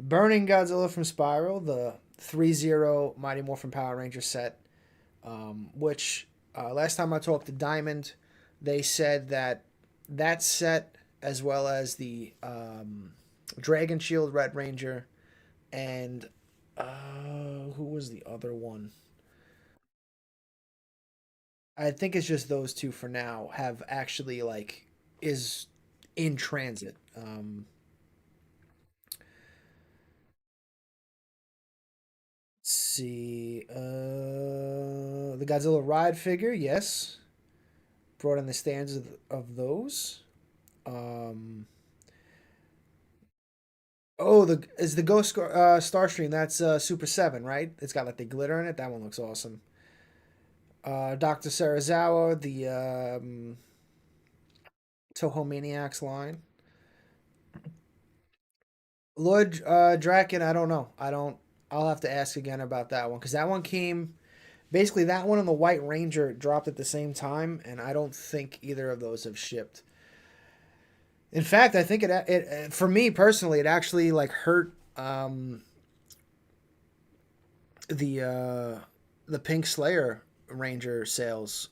Burning Godzilla from Spiral, the 3-0 Mighty Morphin Power Ranger set, which last time I talked to Diamond, they said that that set, as well as the Dragon Shield Red Ranger, and who was the other one? I think it's just those two for now have actually is in transit. Let's see, the Godzilla ride figure, yes, brought in the stands of those. Um, oh, the is the Ghost Starstream? That's Super Seven, right? It's got like the glitter in it. That one looks awesome. Doctor Sarazawa, the Toho Maniacs line. Lloyd Draken, I don't know. I don't. I'll have to ask again about that one because that one came. Basically, that one and the White Ranger dropped at the same time, and I don't think either of those have shipped. In fact, I think it for me personally, it actually hurt the Pink Slayer Ranger sales.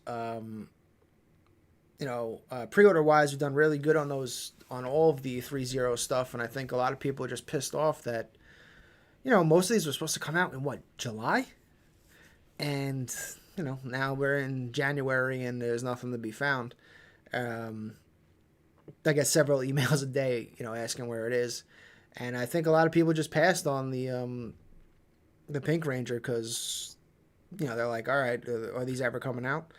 Pre-order wise, we've done really good on those on all of the 3-0 stuff, and I think a lot of people are just pissed off that most of these were supposed to come out in what, July, and now we're in January and there's nothing to be found. Um, I get several emails a day, asking where it is, and I think a lot of people just passed on the Pink Ranger because they're like, all right, are these ever coming out?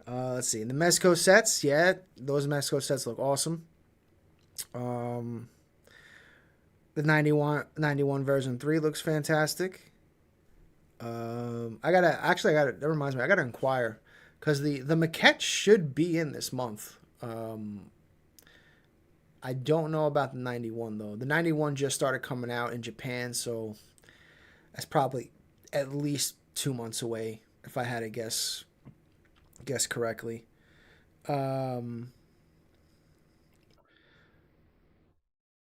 Let's see. The Mezco sets, yeah, those Mezco sets look awesome. Um, the 91 version 3 looks fantastic. That reminds me, I gotta inquire because the maquette should be in this month. I don't know about the 91 though. The 91 just started coming out in Japan, so that's probably at least 2 months away if I had to guess correctly. Um,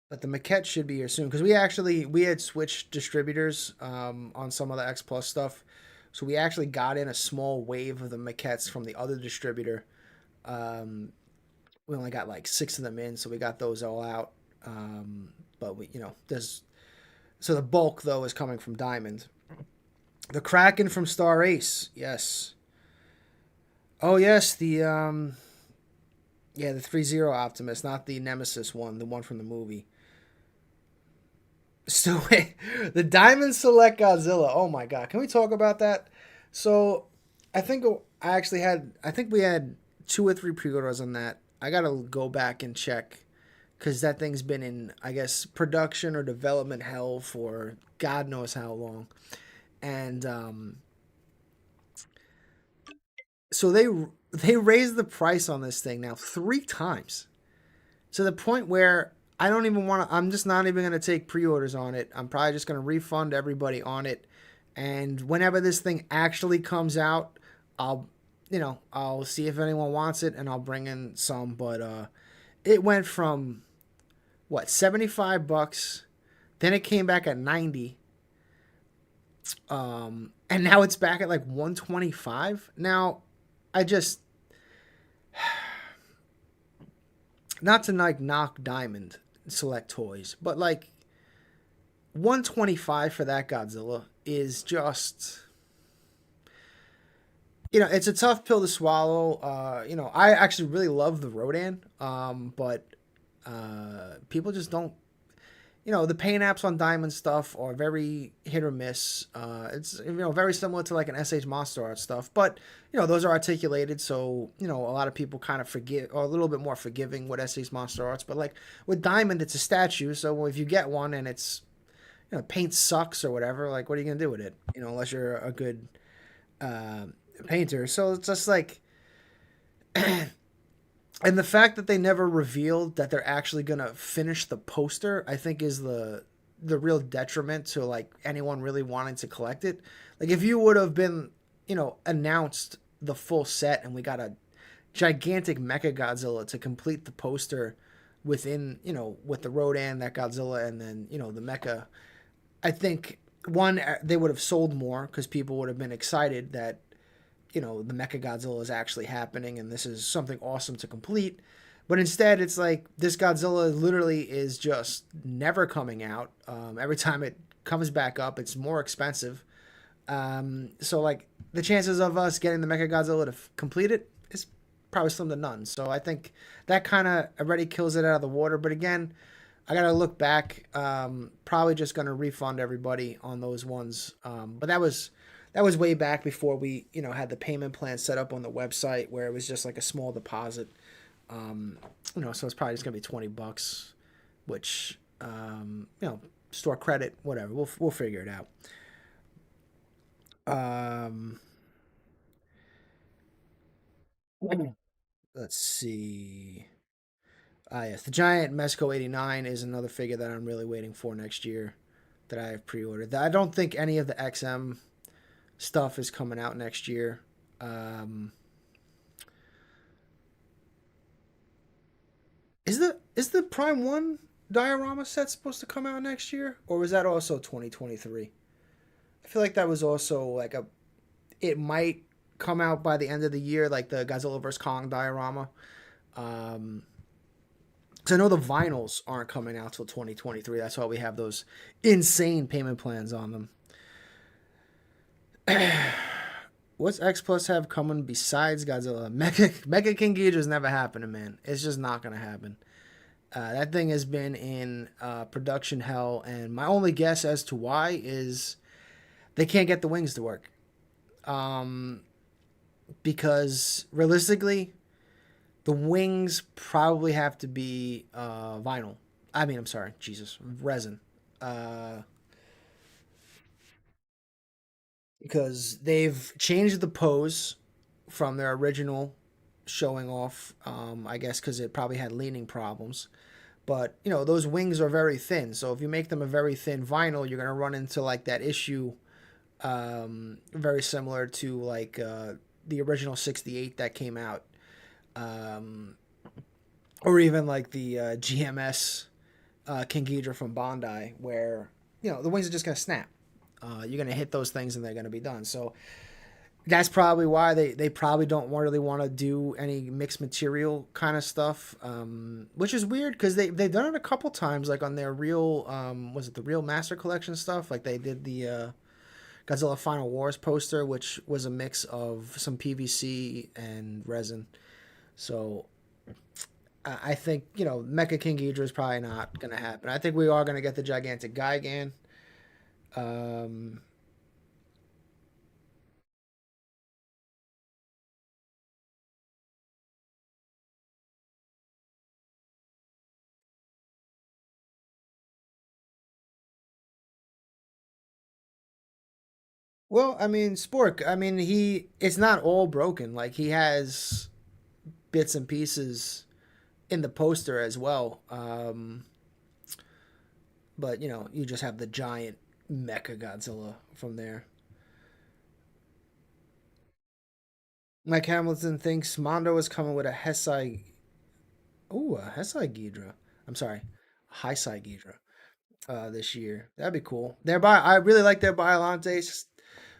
but the maquette should be here soon because we had switched distributors on some of the X Plus stuff, so we actually got in a small wave of the maquettes from the other distributor. Um, we only got like 6 of them in, so we got those all out. But there's so the bulk though is coming from Diamond. The Kraken from Star Ace, yes. Oh yes, the 3-0 Optimus, not the Nemesis one, the one from the movie. So wait, the Diamond Select Godzilla. Oh my god, can we talk about that? So I think I think we had 2 or 3 pre-orders on that. I gotta go back and check because that thing's been in, I guess, production or development hell for God knows how long. And so they raised the price on this thing now 3 times to the point where I don't even want to. I'm just not even going to take pre-orders on it. I'm probably just going to refund everybody on it, and whenever this thing actually comes out, I'll I'll see if anyone wants it and I'll bring in some. But it went from what, $75, then it came back at 90. And now it's back at like 125. Now, I just, not to like knock Diamond Select Toys, but like 125 for that Godzilla is just, it's a tough pill to swallow. I actually really love the Rodan, but people just don't. The paint apps on Diamond stuff are very hit or miss. It's very similar to like an SH Monster Art stuff, but those are articulated, so a lot of people kind of forgive or a little bit more forgiving with SH Monster Arts. But like with Diamond, it's a statue, so if you get one and it's paint sucks or whatever, like what are you gonna do with it? Unless you're a good painter. So it's just like. And the fact that they never revealed that they're actually gonna finish the poster, I think, is the real detriment to like anyone really wanting to collect it. Like if you would have been, announced the full set and we got a gigantic Mecha Godzilla to complete the poster within, with the Rodan, that Godzilla, and then the Mecha, I think one, they would have sold more because people would have been excited that the Mecha Godzilla is actually happening and this is something awesome to complete. But instead, it's like this Godzilla literally is just never coming out. Every time it comes back up, it's more expensive. So like the chances of us getting the Mecha Godzilla to complete it is probably slim to none. So I think that kind of already kills it out of the water. But again, I gotta look back. Probably just gonna refund everybody on those ones. But that was way back before we, had the payment plan set up on the website where it was just like a small deposit. So it's probably just gonna be $20, which, store credit, whatever. We'll figure it out. Let's see. Ah, yes, the giant Mezco 89 is another figure that I'm really waiting for next year that I have pre-ordered. I don't think any of the XM stuff is coming out next year. Is the Prime 1 diorama set supposed to come out next year, or was that also 2023? I feel like that was also like it might come out by the end of the year, like the Godzilla vs Kong diorama. So I know the vinyls aren't coming out till 2023. That's why we have those insane payment plans on them. What's X Plus have coming besides Godzilla? Mecha King Ghidorah's never happening, man. It's just not gonna happen. That thing has been in production hell, and my only guess as to why is they can't get the wings to work. Um, because realistically, the wings probably have to be vinyl. I mean, I'm sorry, Jesus, resin. Uh, because they've changed the pose from their original showing off. I guess because it probably had leaning problems. But those wings are very thin. So if you make them a very thin vinyl, you're gonna run into like that issue, very similar to like the original '68 that came out, um, or even like the GMS King Ghidorah from Bondi, where the wings are just gonna snap. You're gonna hit those things and they're gonna be done. So that's probably why they probably don't really want to do any mixed material kind of stuff, which is weird because they've done it a couple times, like on their real was it the real Master Collection stuff? Like they did the Godzilla Final Wars poster, which was a mix of some PVC and resin. So I think Mecha King Ghidorah is probably not gonna happen. I think we are gonna get the gigantic Gigan. Um, Well, I mean, Spork. I mean, it's not all broken. Like he has bits and pieces in the poster as well. But you just have the giant Mecha Godzilla from there. Mike Hamilton thinks Mondo is coming with a Hesai. Ooh, a Hesai Ghidra. I'm sorry, Heisai Ghidra. This year. That'd be cool. I really like their Biolantes.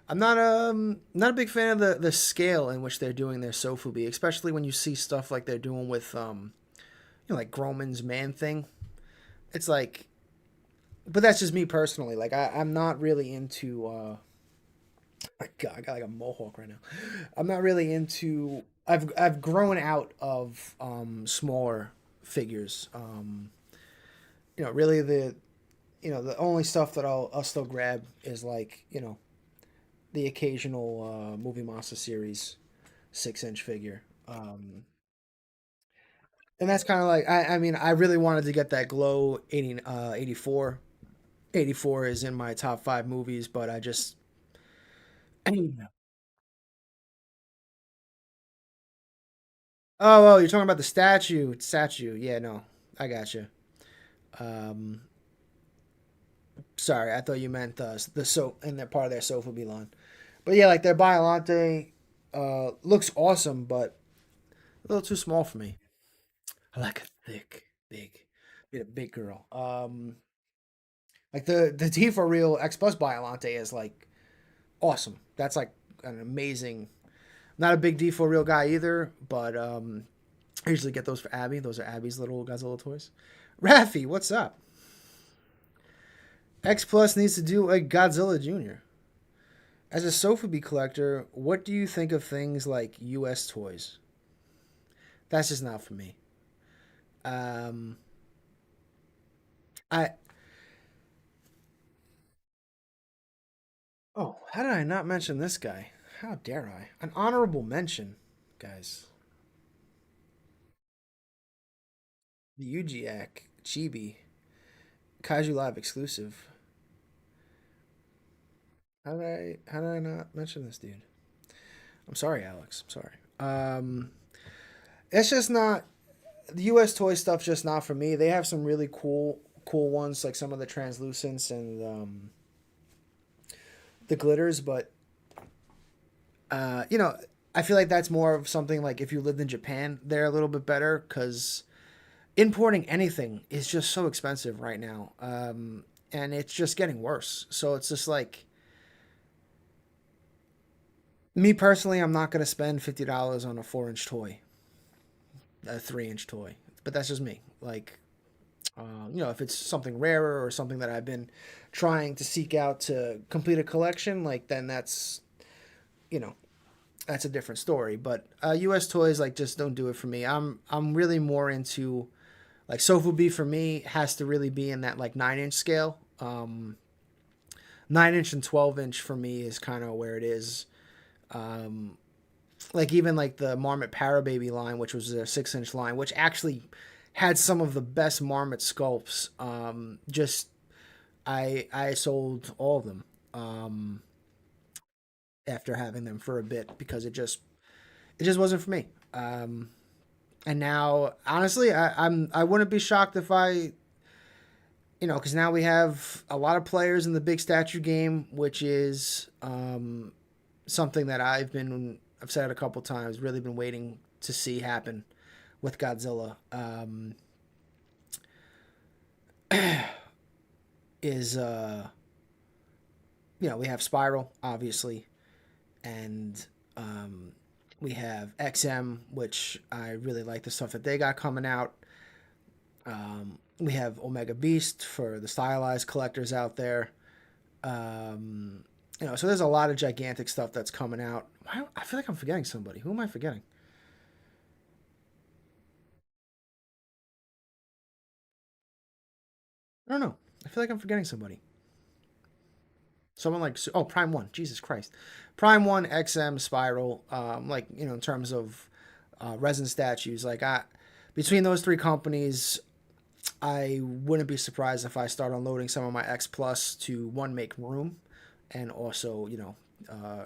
I'm not a big fan of the scale in which they're doing their Sofubi, especially when you see stuff like they're doing with like Groman's Man Thing. It's like, but that's just me personally. Like I'm not really into. My God, I got like a mohawk right now. I'm not really into. I've grown out of smaller figures. Really the only stuff that I'll still grab is like the occasional Movie Monster series 6-inch figure. And that's kind of like I mean I really wanted to get that Glow 84. 84 is in my top 5 movies, but I just oh, you're talking about the statue. Yeah, no, I got you. Um, sorry, I thought you meant the so and that part of their sofa belong. But yeah, like their Biolante looks awesome, but a little too small for me. I like a thick, big girl. Like the T for real X Plus Biolante is like awesome. That's like an amazing. Not a big D for real guy either, but I usually get those for Abby. Those are Abby's little Godzilla toys. Raffy, what's up? X Plus needs to do a Godzilla Junior. As a Sofubi collector, what do you think of things like U.S. toys? That's just not for me. Um, I how did I not mention this guy? How dare I? An honorable mention, guys. The UGAC Chibi Kaiju Live exclusive. How did I not mention this dude? I'm sorry, Alex. I'm sorry. It's just not the U.S. toy stuff's just not for me. They have some really cool ones, like some of the translucents and the glitters, but uh, you know, I feel like that's more of something like if you lived in Japan, they're a little bit better because importing anything is just so expensive right now, and it's just getting worse. So it's just like me personally, I'm not gonna spend $50 on a 4-inch toy, a 3-inch toy, but that's just me. Like, if it's something rarer or something that I've been trying to seek out to complete a collection, like then that's you know that's a different story. But U.S. toys like just don't do it for me. I'm really more into like Sofubi for me has to really be in that like 9-inch scale. 9-inch and 12-inch for me is kind of where it is. Um, like even like the Marmot Parababy line, which was their 6-inch line, which actually had some of the best Marmot sculpts. Just I sold all of them after having them for a bit because it just wasn't for me. And now, honestly, I wouldn't be shocked if because now we have a lot of players in the big statue game, which is something that I've said it a couple times, really been waiting to see happen with Godzilla. Is we have Spiral, obviously, and we have XM, which I really like the stuff that they got coming out. We have Omega Beast for the stylized collectors out there. So there's a lot of gigantic stuff that's coming out. I feel like I'm forgetting somebody. Who am I forgetting? I don't know. I feel like I'm forgetting somebody. Someone like Prime One. Jesus Christ, Prime One, XM, Spiral. In terms of resin statues, between those three companies, I wouldn't be surprised if I start unloading some of my X Plus to one make room, and also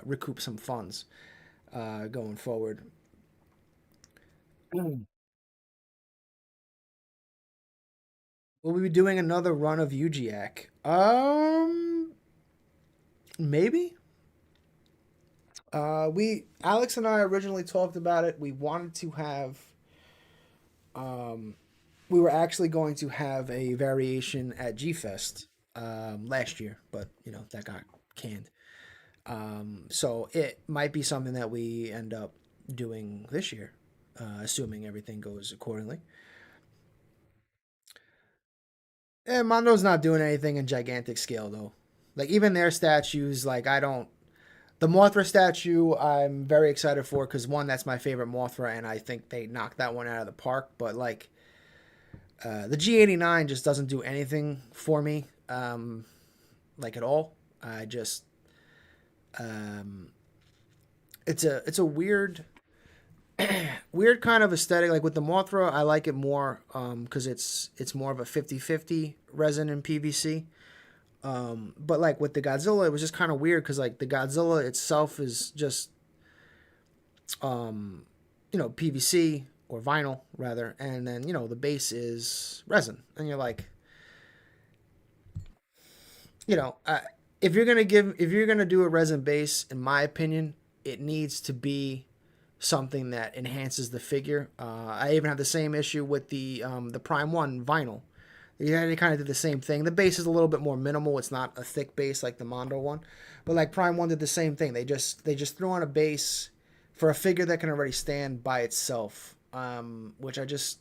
recoup some funds going forward. Mm. Will we be doing another run of UGAC? Maybe. We Alex and I originally talked about it. Um, we were actually going to have a variation at G Fest last year, but that got canned. So it might be something that we end up doing this year, assuming everything goes accordingly. And Mondo's not doing anything in gigantic scale though. Like even their statues, like I don't. The Mothra statue, I'm very excited for because one, that's my favorite Mothra, and I think they knocked that one out of the park. But like the G89 just doesn't do anything for me, like at all. I just um, it's a weird kind of aesthetic. Like with the Mothra, I like it more because it's more of a 50-50 resin and PVC. But like with the Godzilla, it was just kind of weird because like the Godzilla itself is just PVC or vinyl rather, and then the base is resin, and you're like, you know, uh, if you're gonna do a resin base, in my opinion, it needs to be something that enhances the figure. I even have the same issue with the Prime One vinyl. Yeah, they kind of did the same thing. The base is a little bit more minimal. It's not a thick base like the Mondo one, but like Prime One did the same thing. They just threw on a base for a figure that can already stand by itself, which I just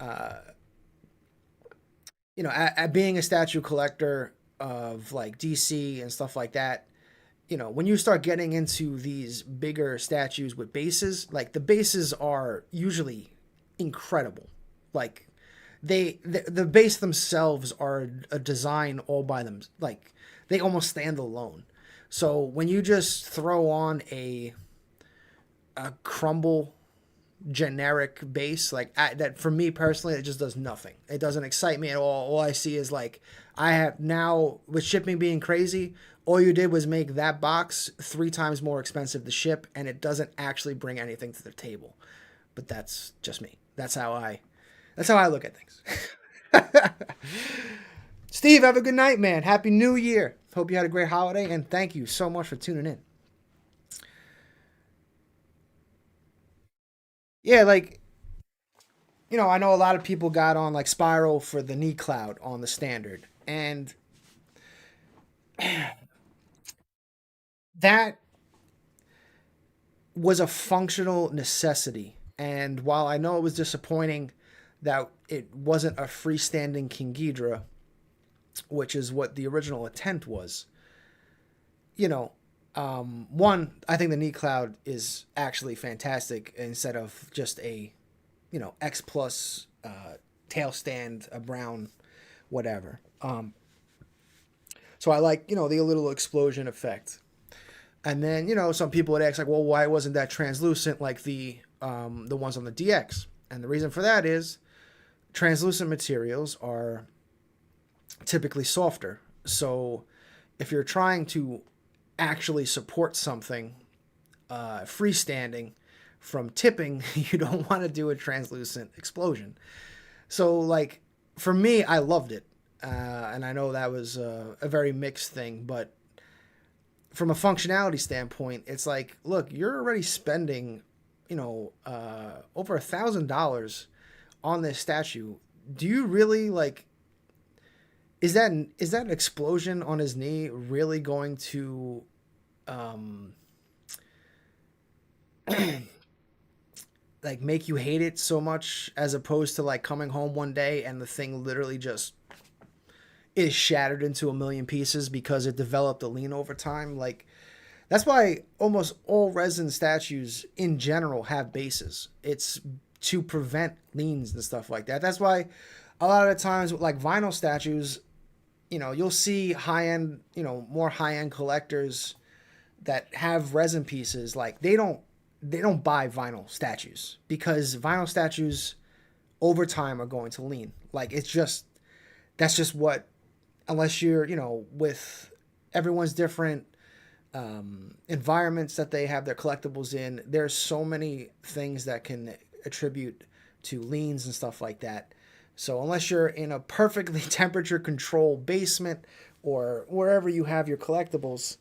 at being a statue collector of like DC and stuff like that, when you start getting into these bigger statues with bases, like the bases are usually incredible. Like the base themselves are a design all by them. Like they almost stand alone. So when you just throw on a crumble generic base that for me personally it just does nothing. It doesn't excite me at all. I see is like I have now with shipping being crazy, all you did was make that box 3 times more expensive to ship, and it doesn't actually bring anything to the table. But that's just me. That's how I look at things. Steve, have a good night, man. Happy New Year. Hope you had a great holiday, and thank you so much for tuning in. Yeah, like I know a lot of people got on like Spiral for the knee cloud on the standard, and that was a functional necessity. And while I know it was disappointing that it wasn't a freestanding King Ghidorah, which is what the original intent was, you know, One, I think the knee cloud is actually fantastic instead of just a, X plus tail stand, a brown, whatever. So I like, the little explosion effect. And then, some people would ask like, well, why wasn't that translucent like the ones on the DX? And the reason for that is translucent materials are typically softer. So if you're trying to actually support something freestanding from tipping, you don't want to do a translucent explosion. So, like, for me, I loved it. And I know that was a very mixed thing, but from a functionality standpoint, it's like, look, you're already spending, over $1,000 on this statue. Do you really like? Is that an explosion on his knee really going to um, like make you hate it so much as opposed to like coming home one day and the thing literally just is shattered into a million pieces because it developed a lean over time? Like that's why almost all resin statues in general have bases. It's to prevent leans and stuff like that. That's why a lot of the times with like vinyl statues, you'll see high end, more high end collectors that have resin pieces. Like they don't buy vinyl statues because vinyl statues over time are going to lean. Like that's just what, unless you're, with everyone's different environments that they have their collectibles in. There's so many things that can attribute to leans and stuff like that. So unless you're in a perfectly temperature controlled basement or wherever you have your collectibles,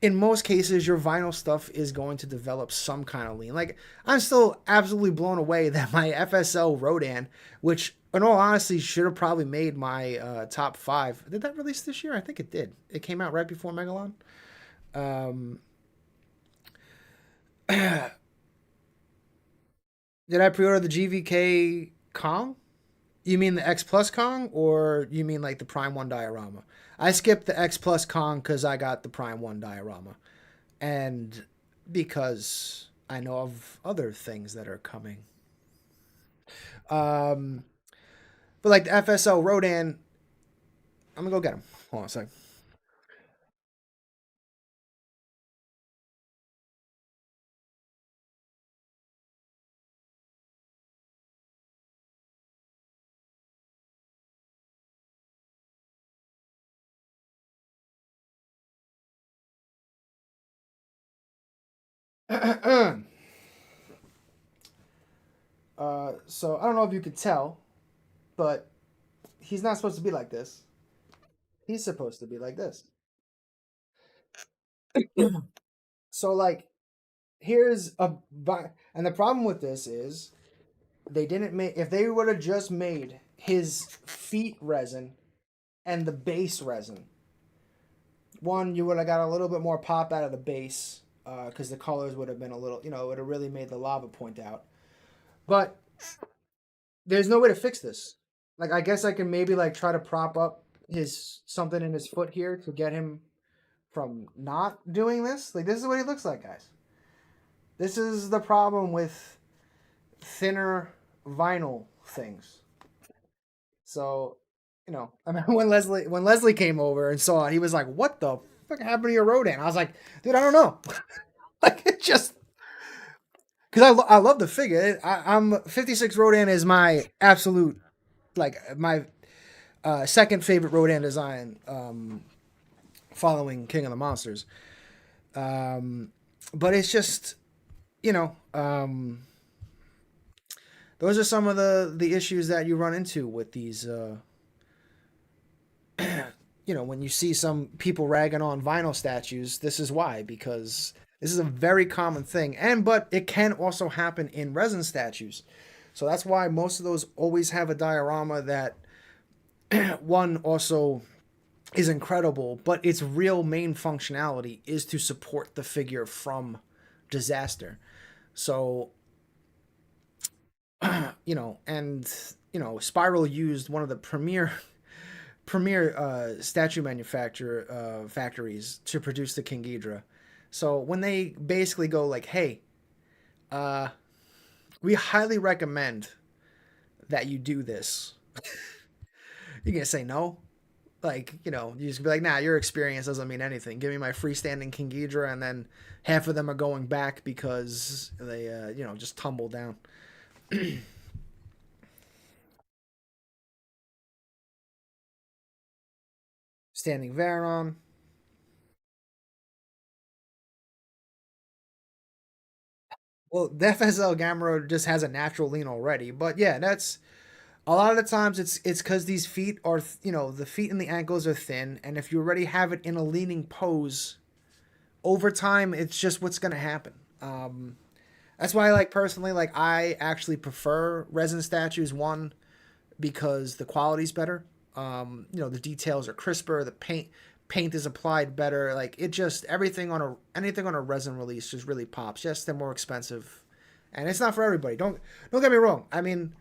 in most cases your vinyl stuff is going to develop some kind of lean. Like I'm still absolutely blown away that my FSL Rodan, which in all honesty should have probably made my top 5. Did that release this year? I think it did. It came out right before Megalon. Um, did I pre-order the GVK Kong? You mean the X Plus Kong, or you mean like the Prime One diorama? I skipped the X Plus Kong because I got the Prime One diorama, and because I know of other things that are coming. Um, but like the FSL Rodan, I'm gonna go get him. Hold on a second. So I don't know if you could tell, but he's not supposed to be like this. He's supposed to be like this. So like here's and the problem with this is they didn't make, if they would have just made his feet resin and the base resin, one, you would have got a little bit more pop out of the base because the colors would have been a little, it would have really made the lava point out. But there's no way to fix this. Like I guess I can maybe like try to prop up his something in his foot here to get him from not doing this. Like this is what he looks like, guys. This is the problem with thinner vinyl things. So, I mean, when Leslie came over and saw it, he was like, "What the fuck happened to your Rodan?" I was like, "Dude, I don't know." Like it just because I love the figure. I'm 56 Rodan is my absolute like my second favorite Rodan design, following King of the Monsters. Um, but it's just you know those are some of the issues that you run into with these when you see some people ragging on vinyl statues. This is why, because this is a very common thing, but it can also happen in resin statues. So that's why most of those always have a diorama that one also is incredible, but its real main functionality is to support the figure from disaster. So and Spiral used one of the premier statue manufacturer factories to produce the King Ghidorah. So when they basically go like, "Hey, uh, we highly recommend that you do this," you're gonna say no. Like, you just be like, nah, your experience doesn't mean anything. Give me my freestanding King Ghidorah, and then half of them are going back because they, just tumble down. Standing Varon. Well, the FSL Gamera just has a natural lean already, but yeah, that's a lot of the times it's because these feet are, the feet and the ankles are thin, and if you already have it in a leaning pose, over time, it's just what's gonna happen. That's why, like personally, like I actually prefer resin statues. One, because the quality's better. The details are crisper. The paint is applied better. Like it just anything on a resin release just really pops. Yes, they're more expensive, and it's not for everybody. Don't get me wrong. I mean,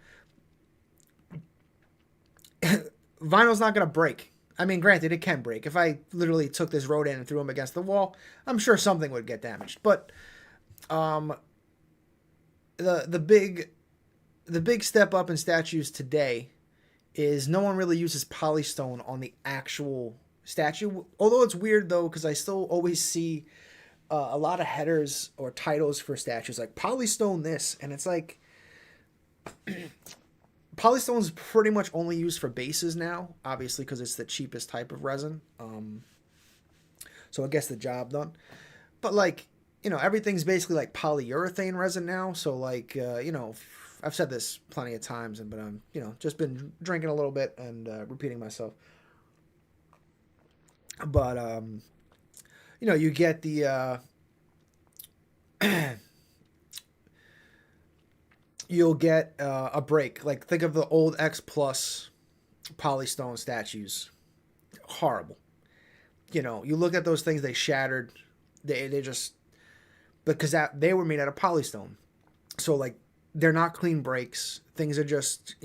vinyl's not gonna break. I mean, granted, it can break. If I literally took this Rodan and threw him against the wall, I'm sure something would get damaged. But um, the big step up in statues today is no one really uses polystone on the actual statue. Although it's weird though, because I still always see a lot of headers or titles for statues like polystone this, and it's like polystone is pretty much only used for bases now, obviously because it's the cheapest type of resin. So it gets the job done. But like everything's basically like polyurethane resin now. So like I've said this plenty of times, but I'm just been drinking a little bit and repeating myself. But you get the you'll get a break. Like think of the old X Plus polystone statues. Horrible. You look at those things, they shattered. They just because they were made out of polystone. So like they're not clean breaks. Things are just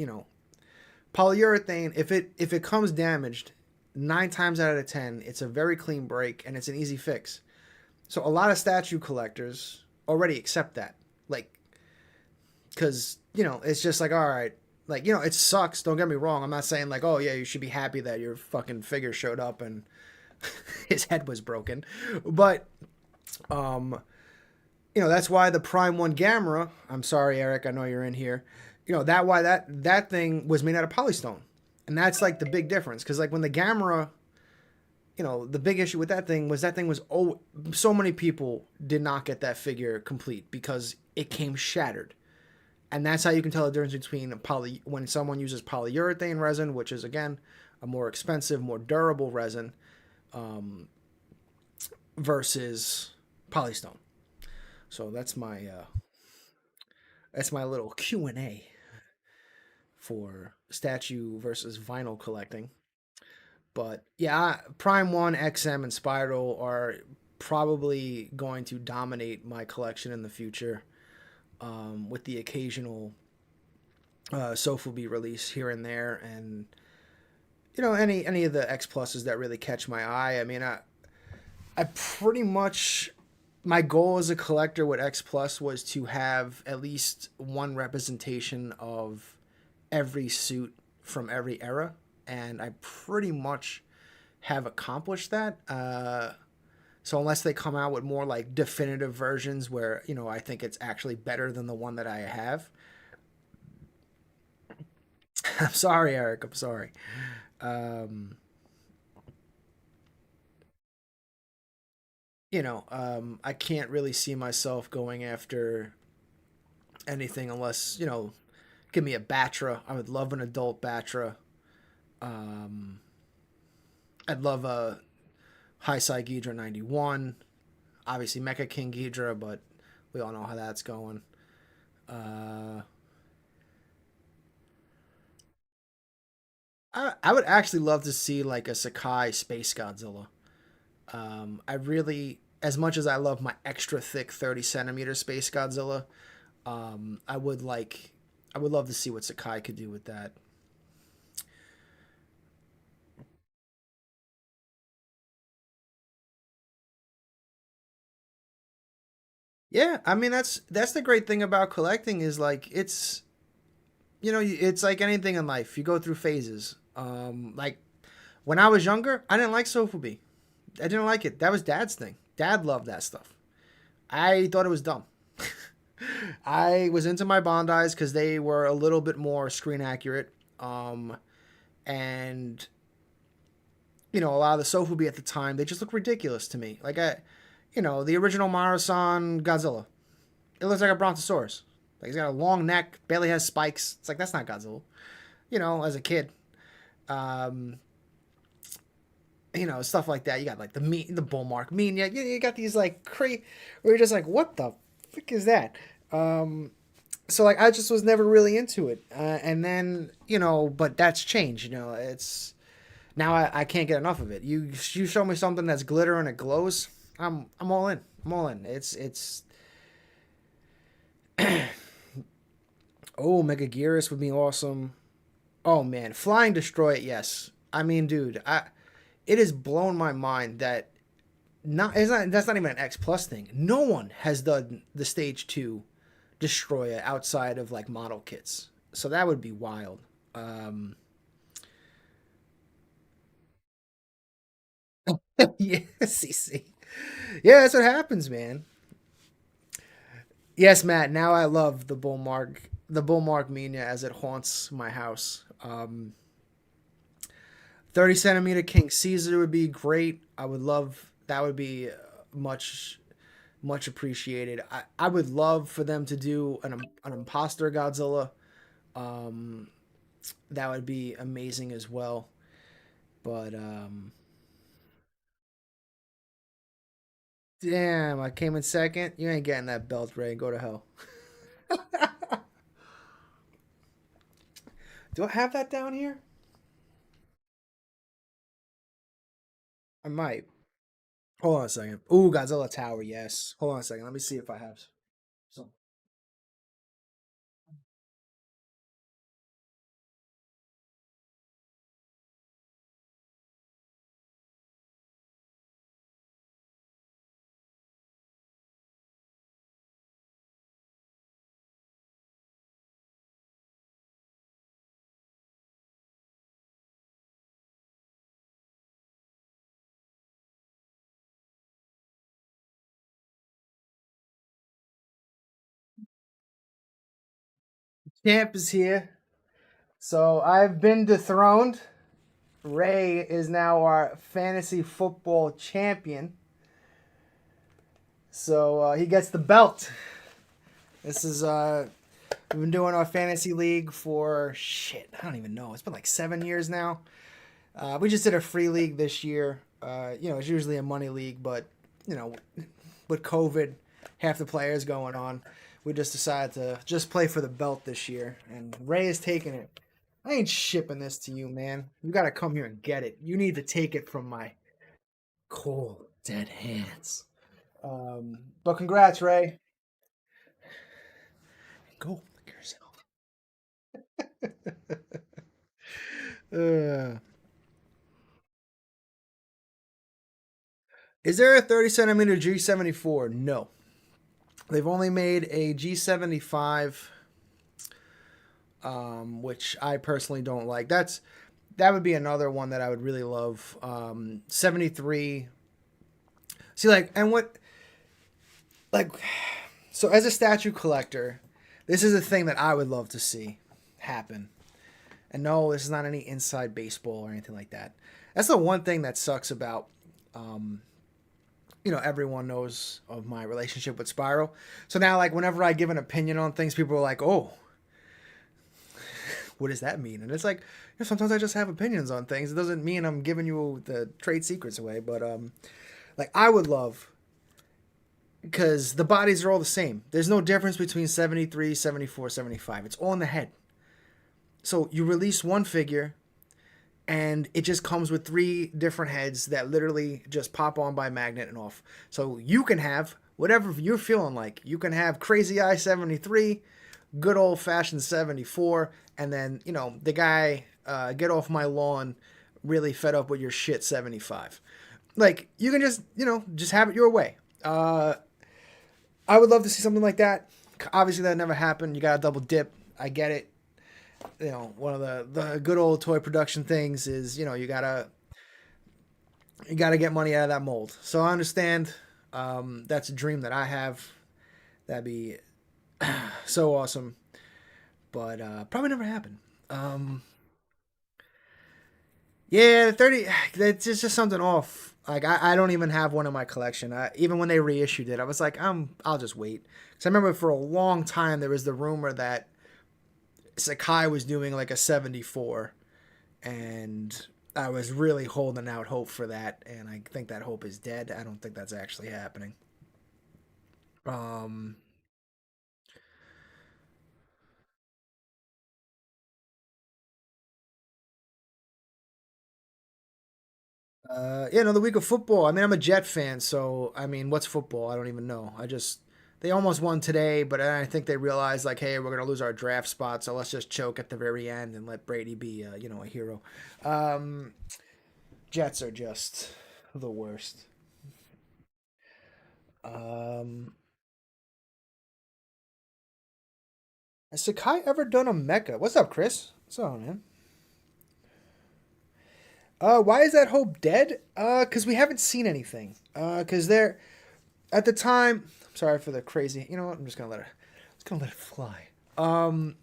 polyurethane. If it comes damaged, 9 times out of 10, it's a very clean break and it's an easy fix. So a lot of statue collectors already accept that, like, because it's just like all right, like it sucks. Don't get me wrong. I'm not saying like oh yeah you should be happy that your fucking figure showed up and his head was broken, but um that's why the Prime One Gamera. I'm sorry, Eric. I know you're in here. That why that thing was made out of polystone, and that's like the big difference. Because like when the Gamera, the big issue with that thing was oh so many people did not get that figure complete because it came shattered, and that's how you can tell the difference between when someone uses polyurethane resin, which is again a more expensive, more durable resin, versus polystone. So that's my little Q&A for statue versus vinyl collecting. But yeah, Prime 1, XM, and Spiral are probably going to dominate my collection in the future, with the occasional Sofubi release here and there, and any of the X pluses that really catch my eye. I mean, I pretty much my goal as a collector with X Plus was to have at least one representation of every suit from every era, and I pretty much have accomplished that. So unless they come out with more like definitive versions where I think it's actually better than the one that I have, I'm sorry, Eric. I'm sorry. Um, I can't really see myself going after anything unless give me a Batra. I would love an adult Batra. Um, I'd love a Heisei Ghidra 91. Obviously, Mecha King Ghidra, but we all know how that's going. Uh, I would actually love to see like a Sakai Space Godzilla. I really, as much as I love my extra thick 30 centimeter Space Godzilla, I would love to see what Sakai could do with that. Yeah, I mean that's the great thing about collecting is like it's like anything in life. You go through phases. Like when I was younger, I didn't like Sofubi. I didn't like it. That was Dad's thing. Dad loved that stuff. I thought it was dumb. I was into my Bondis because they were a little bit more screen accurate. And a lot of the Sofubi at the time, they just look ridiculous to me. The original Marasan Godzilla. It looks like a Brontosaurus. Like he's got a long neck, barely has spikes. It's like that's not Godzilla. As a kid. Um, stuff like that. You got like the bull mark mean. Yeah, you got these like where you're just like, what the fuck is that? So like I just was never really into it, and then but that's changed. It's now I can't get enough of it. You show me something that's glitter and it glows, I'm all in. I'm all in. It's oh, Mega Gyrus would be awesome. Oh man, Flying Destroy It, yes. I mean, dude, it has blown my mind that that's not even an X Plus thing. No one has done the stage 2 Destroyer outside of like model kits. So that would be wild. Yeah, CC. Yeah, that's what happens, man. Yes, Matt. Now I love the bull mark Mina as it haunts my house. 30 centimeter King Caesar would be great. I would love that. Would be much much appreciated. I would love for them to do an imposter Godzilla. Um, that would be amazing as well. But damn, I came in second. You ain't getting that belt, Ray. Go to hell. Do I have that down here? I might. Hold on a second. Ooh, Godzilla Tower. Yes. Hold on a second. Let me see if I have some. Champ is here. So I've been dethroned. Ray is now our fantasy football champion. So he gets the belt. This is we've been doing our fantasy league for shit. I don't even know. It's been like 7 years now. We just did a free league this year. It's usually a money league, but you know, with COVID, half the players going on, we just decided to just play for the belt this year. And Ray is taking it. I ain't shipping this to you, man. You gotta come here and get it. You need to take it from my cold, dead hands. But congrats, Ray. Go lick yourself. Uh, is there a 30 centimeter G74? No. They've only made a G75, which I personally don't like. That would be another one that I would really love. 73. See, like, so as a statue collector, this is a thing that I would love to see happen. And no, this is not any inside baseball or anything like that. That's the one thing that sucks about, um, everyone knows of my relationship with Spiral. So now, like, whenever I give an opinion on things, people are like, oh, what does that mean? And it's like, sometimes I just have opinions on things. It doesn't mean I'm giving you the trade secrets away. But, like, I would love, because the bodies are all the same. There's no difference between 73, 74, 75. It's all in the head. So you release one figure, and it just comes with three different heads that literally just pop on by magnet and off. So you can have whatever you're feeling like. You can have Crazy Eye 73, good old fashioned 74, and then, the guy, get off my lawn, really fed up with your shit 75. Like, you can just have it your way. I would love to see something like that. Obviously, that never happened. You got to double dip. I get it. One of the good old toy production things is, you gotta get money out of that mold. So I understand. That's a dream that I have. That'd be so awesome, but probably never happened. Um, yeah, the 30. It's just something off. Like I don't even have one in my collection. Even when they reissued it, I was like, I'll just wait. Because I remember for a long time there was the rumor that Sakai was doing like a 74, and I was really holding out hope for that, and I think that hope is dead. I don't think that's actually happening. Um, yeah, no, the week of football. I mean, I'm a Jet fan, so I mean, what's football? I don't even know. They almost won today, but I think they realized like, hey, we're gonna lose our draft spot, so let's just choke at the very end and let Brady be, a hero. Um, Jets are just the worst. Um, has Sakai ever done a mecha? What's up, Chris? What's up, man? Why is that hope dead? Because we haven't seen anything. Because they're at the time. Sorry for the crazy. You know what? I'm just gonna let it fly. Um,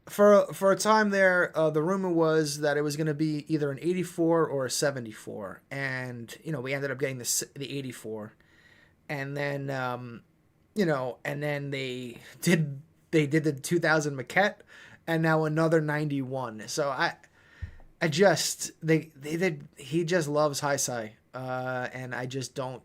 for a time there, the rumor was that it was gonna be either an 84 or a 74, and we ended up getting the 84, and then they did the 2000 maquette, and now another 91. So I just he just loves high sci, and I just don't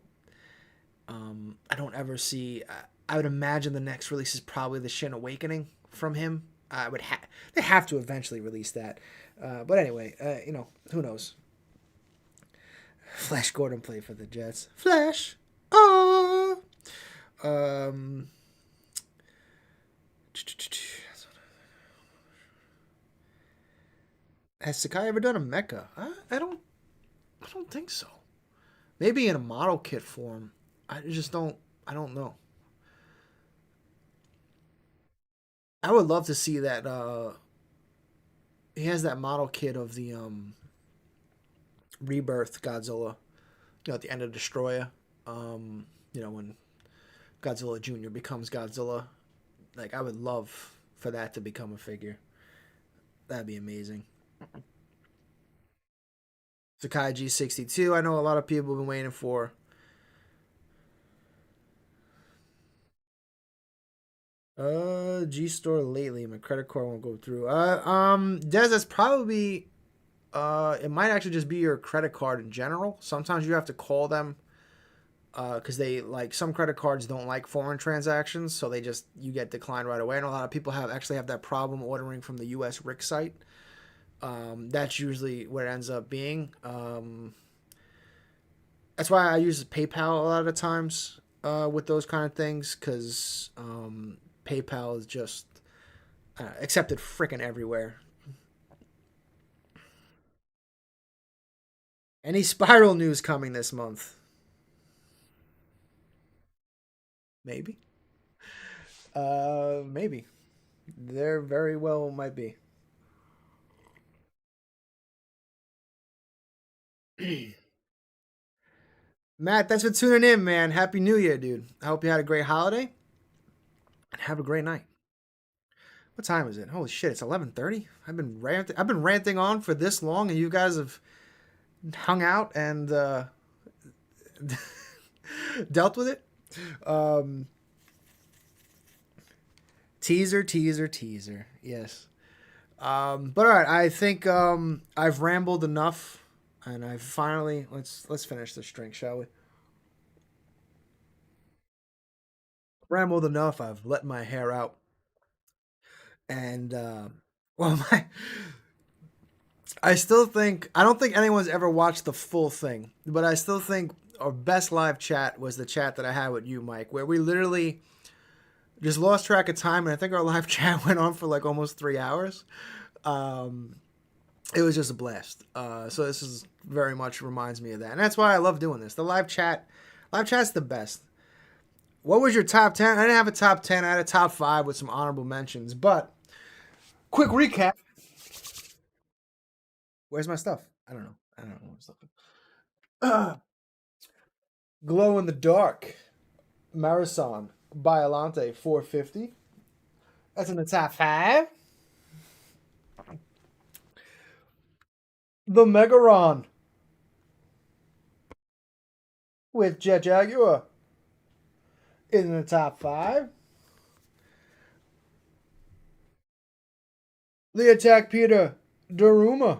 I don't ever see. I would imagine the next release is probably the Shin Awakening from him. They have to eventually release that, but anyway, who knows? Flash Gordon played for the Jets. Flash, oh, um, has Sakai ever done a mecha? I don't think so. Maybe in a model kit form. I just don't. I don't know. I would love to see that. He has that model kit of the Rebirth Godzilla. At the end of Destroya. When Godzilla Junior becomes Godzilla. Like I would love for that to become a figure. That'd be amazing. Sakai G62. I know a lot of people have been waiting for. G Store lately. My credit card won't go through. Des, that's probably. It might actually just be your credit card in general. Sometimes you have to call them. Because they like some credit cards don't like foreign transactions, so you get declined right away. And a lot of people have that problem ordering from the U.S. RIC site. That's usually what it ends up being. That's why I use PayPal a lot of the times with those kind of things, because PayPal is just accepted freaking everywhere. Any Spiral news coming this month? Maybe. Maybe. There very well might be. Matt, thanks for tuning in, man. Happy New Year, dude. I hope you had a great holiday and have a great night. What time is it? Holy shit, it's 11:30. I've been ranting on for this long, and you guys have hung out and dealt with it. Um, teaser, teaser, teaser. Yes. But all right, I think I've rambled enough, and I finally let's finish this drink, shall we? Rambled enough. I've let my hair out, and well, I don't think anyone's ever watched the full thing, but I still think our best live chat was the chat that I had with you, Mike, where we literally just lost track of time, and I think our live chat went on for like almost 3 hours. Um, it was just a blast. So this is very much reminds me of that, and that's why I love doing this. The live chat's the best. What was your top 10? I didn't have a top 10. I had a top 5 with some honorable mentions. But quick recap. Where's my stuff? I don't know. I don't know where my stuff is. Glow in the Dark. Marathon. Biolante 450. That's in the top 5. The Megaron with Jet Jaguar in the top 5. The Attack Peter Daruma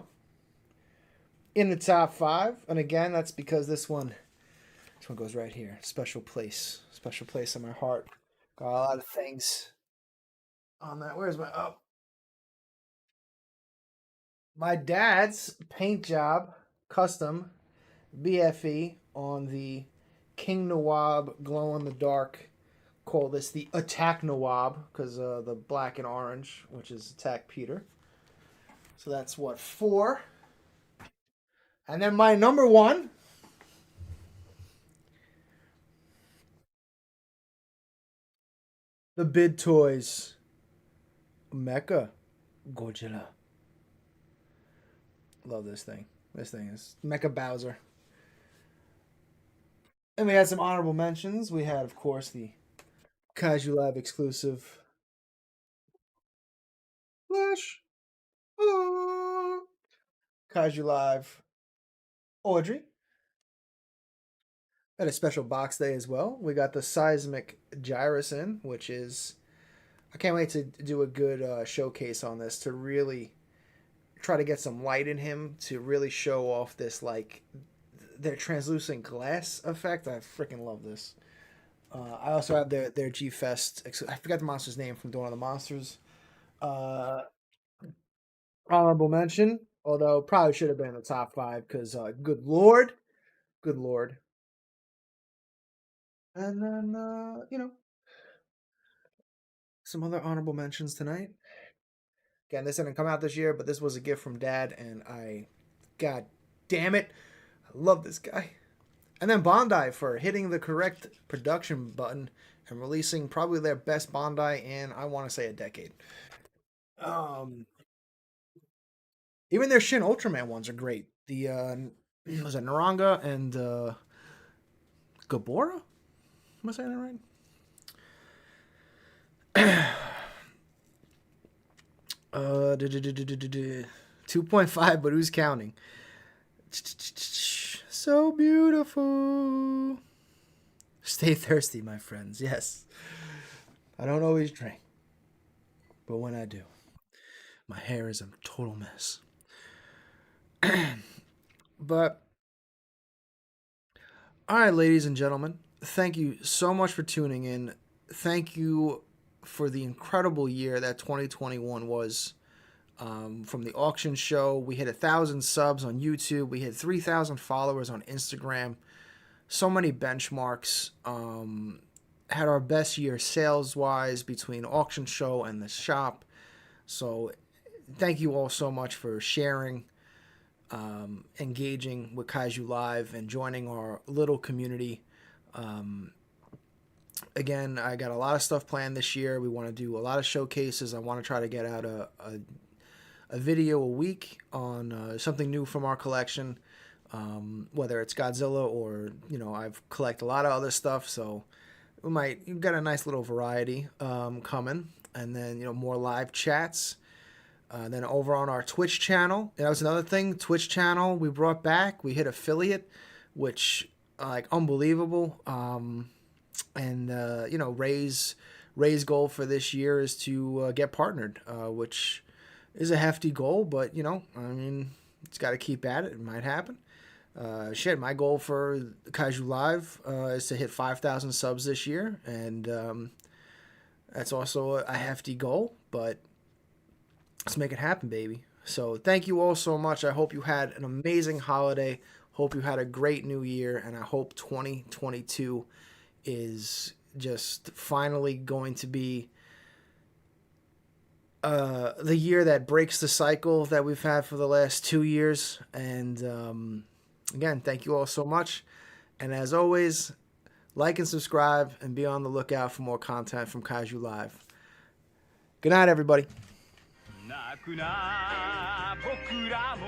in the top 5. And again, that's because this one goes right here. Special place in my heart. Got a lot of things on that. Where's my dad's paint job, custom BFE on the King Nawab glow in the dark. Call this the Attack Nawab because the black and orange, which is Attack Peter. So that's what, 4. And then my number 1. The Bid Toys Mecha Godzilla. Love this thing. This thing is Mecha Bowser. And we had some honorable mentions. We had, of course, the Kaiju Lab exclusive Flash. Kaiju Live Audrey. Had a special box day as well. We got the Seismic Gyrus in, which is... I can't wait to do a good showcase on this to really try to get some light in him to really show off this, like, their translucent glass effect. I freaking love this. I also have their G-Fest. I forgot the monster's name from Dawn of the Monsters. Honorable mention, although probably should have been in the top 5 because, good lord. Good lord. And then, some other honorable mentions tonight. Again, this didn't come out this year, but this was a gift from Dad, and God damn it, I love this guy. And then Bandai for hitting the correct production button and releasing probably their best Bandai in, I want to say, a decade. Even their Shin Ultraman ones are great. The was it Naranga and Gabora? Am I saying that right? 2.5, but who's counting? So beautiful. Stay thirsty, my friends. Yes. I don't always drink, but when I do, my hair is a total mess. But, all right, ladies and gentlemen, thank you so much for tuning in. Thank you for the incredible year that 2021 was. From the auction show, we hit 1,000 subs on YouTube. We hit 3,000 followers on Instagram. So many benchmarks. Had our best year sales-wise between auction show and the shop. So thank you all so much for sharing, engaging with Kaiju Live, and joining our little community. Again, I got a lot of stuff planned this year. We want to do a lot of showcases. I want to try to get out a video a week on something new from our collection, whether it's Godzilla or, I've collected a lot of other stuff, so we've got a nice little variety coming, and then, more live chats. Then over on our Twitch channel, that was another thing, Twitch channel we brought back. We hit affiliate, which, unbelievable. And, Ray's goal for this year is to get partnered, which is a hefty goal, but, it's got to keep at it. It might happen. My goal for Kaiju Live is to hit 5,000 subs this year, and that's also a hefty goal, but let's make it happen, baby. So thank you all so much. I hope you had an amazing holiday. Hope you had a great new year, and I hope 2022 is just finally going to be the year that breaks the cycle that we've had for the last 2 years. And again, thank you all so much. And as always, Like and subscribe, and be on the lookout for more content from Kaiju Live. Good night, everybody. 泣くな僕らも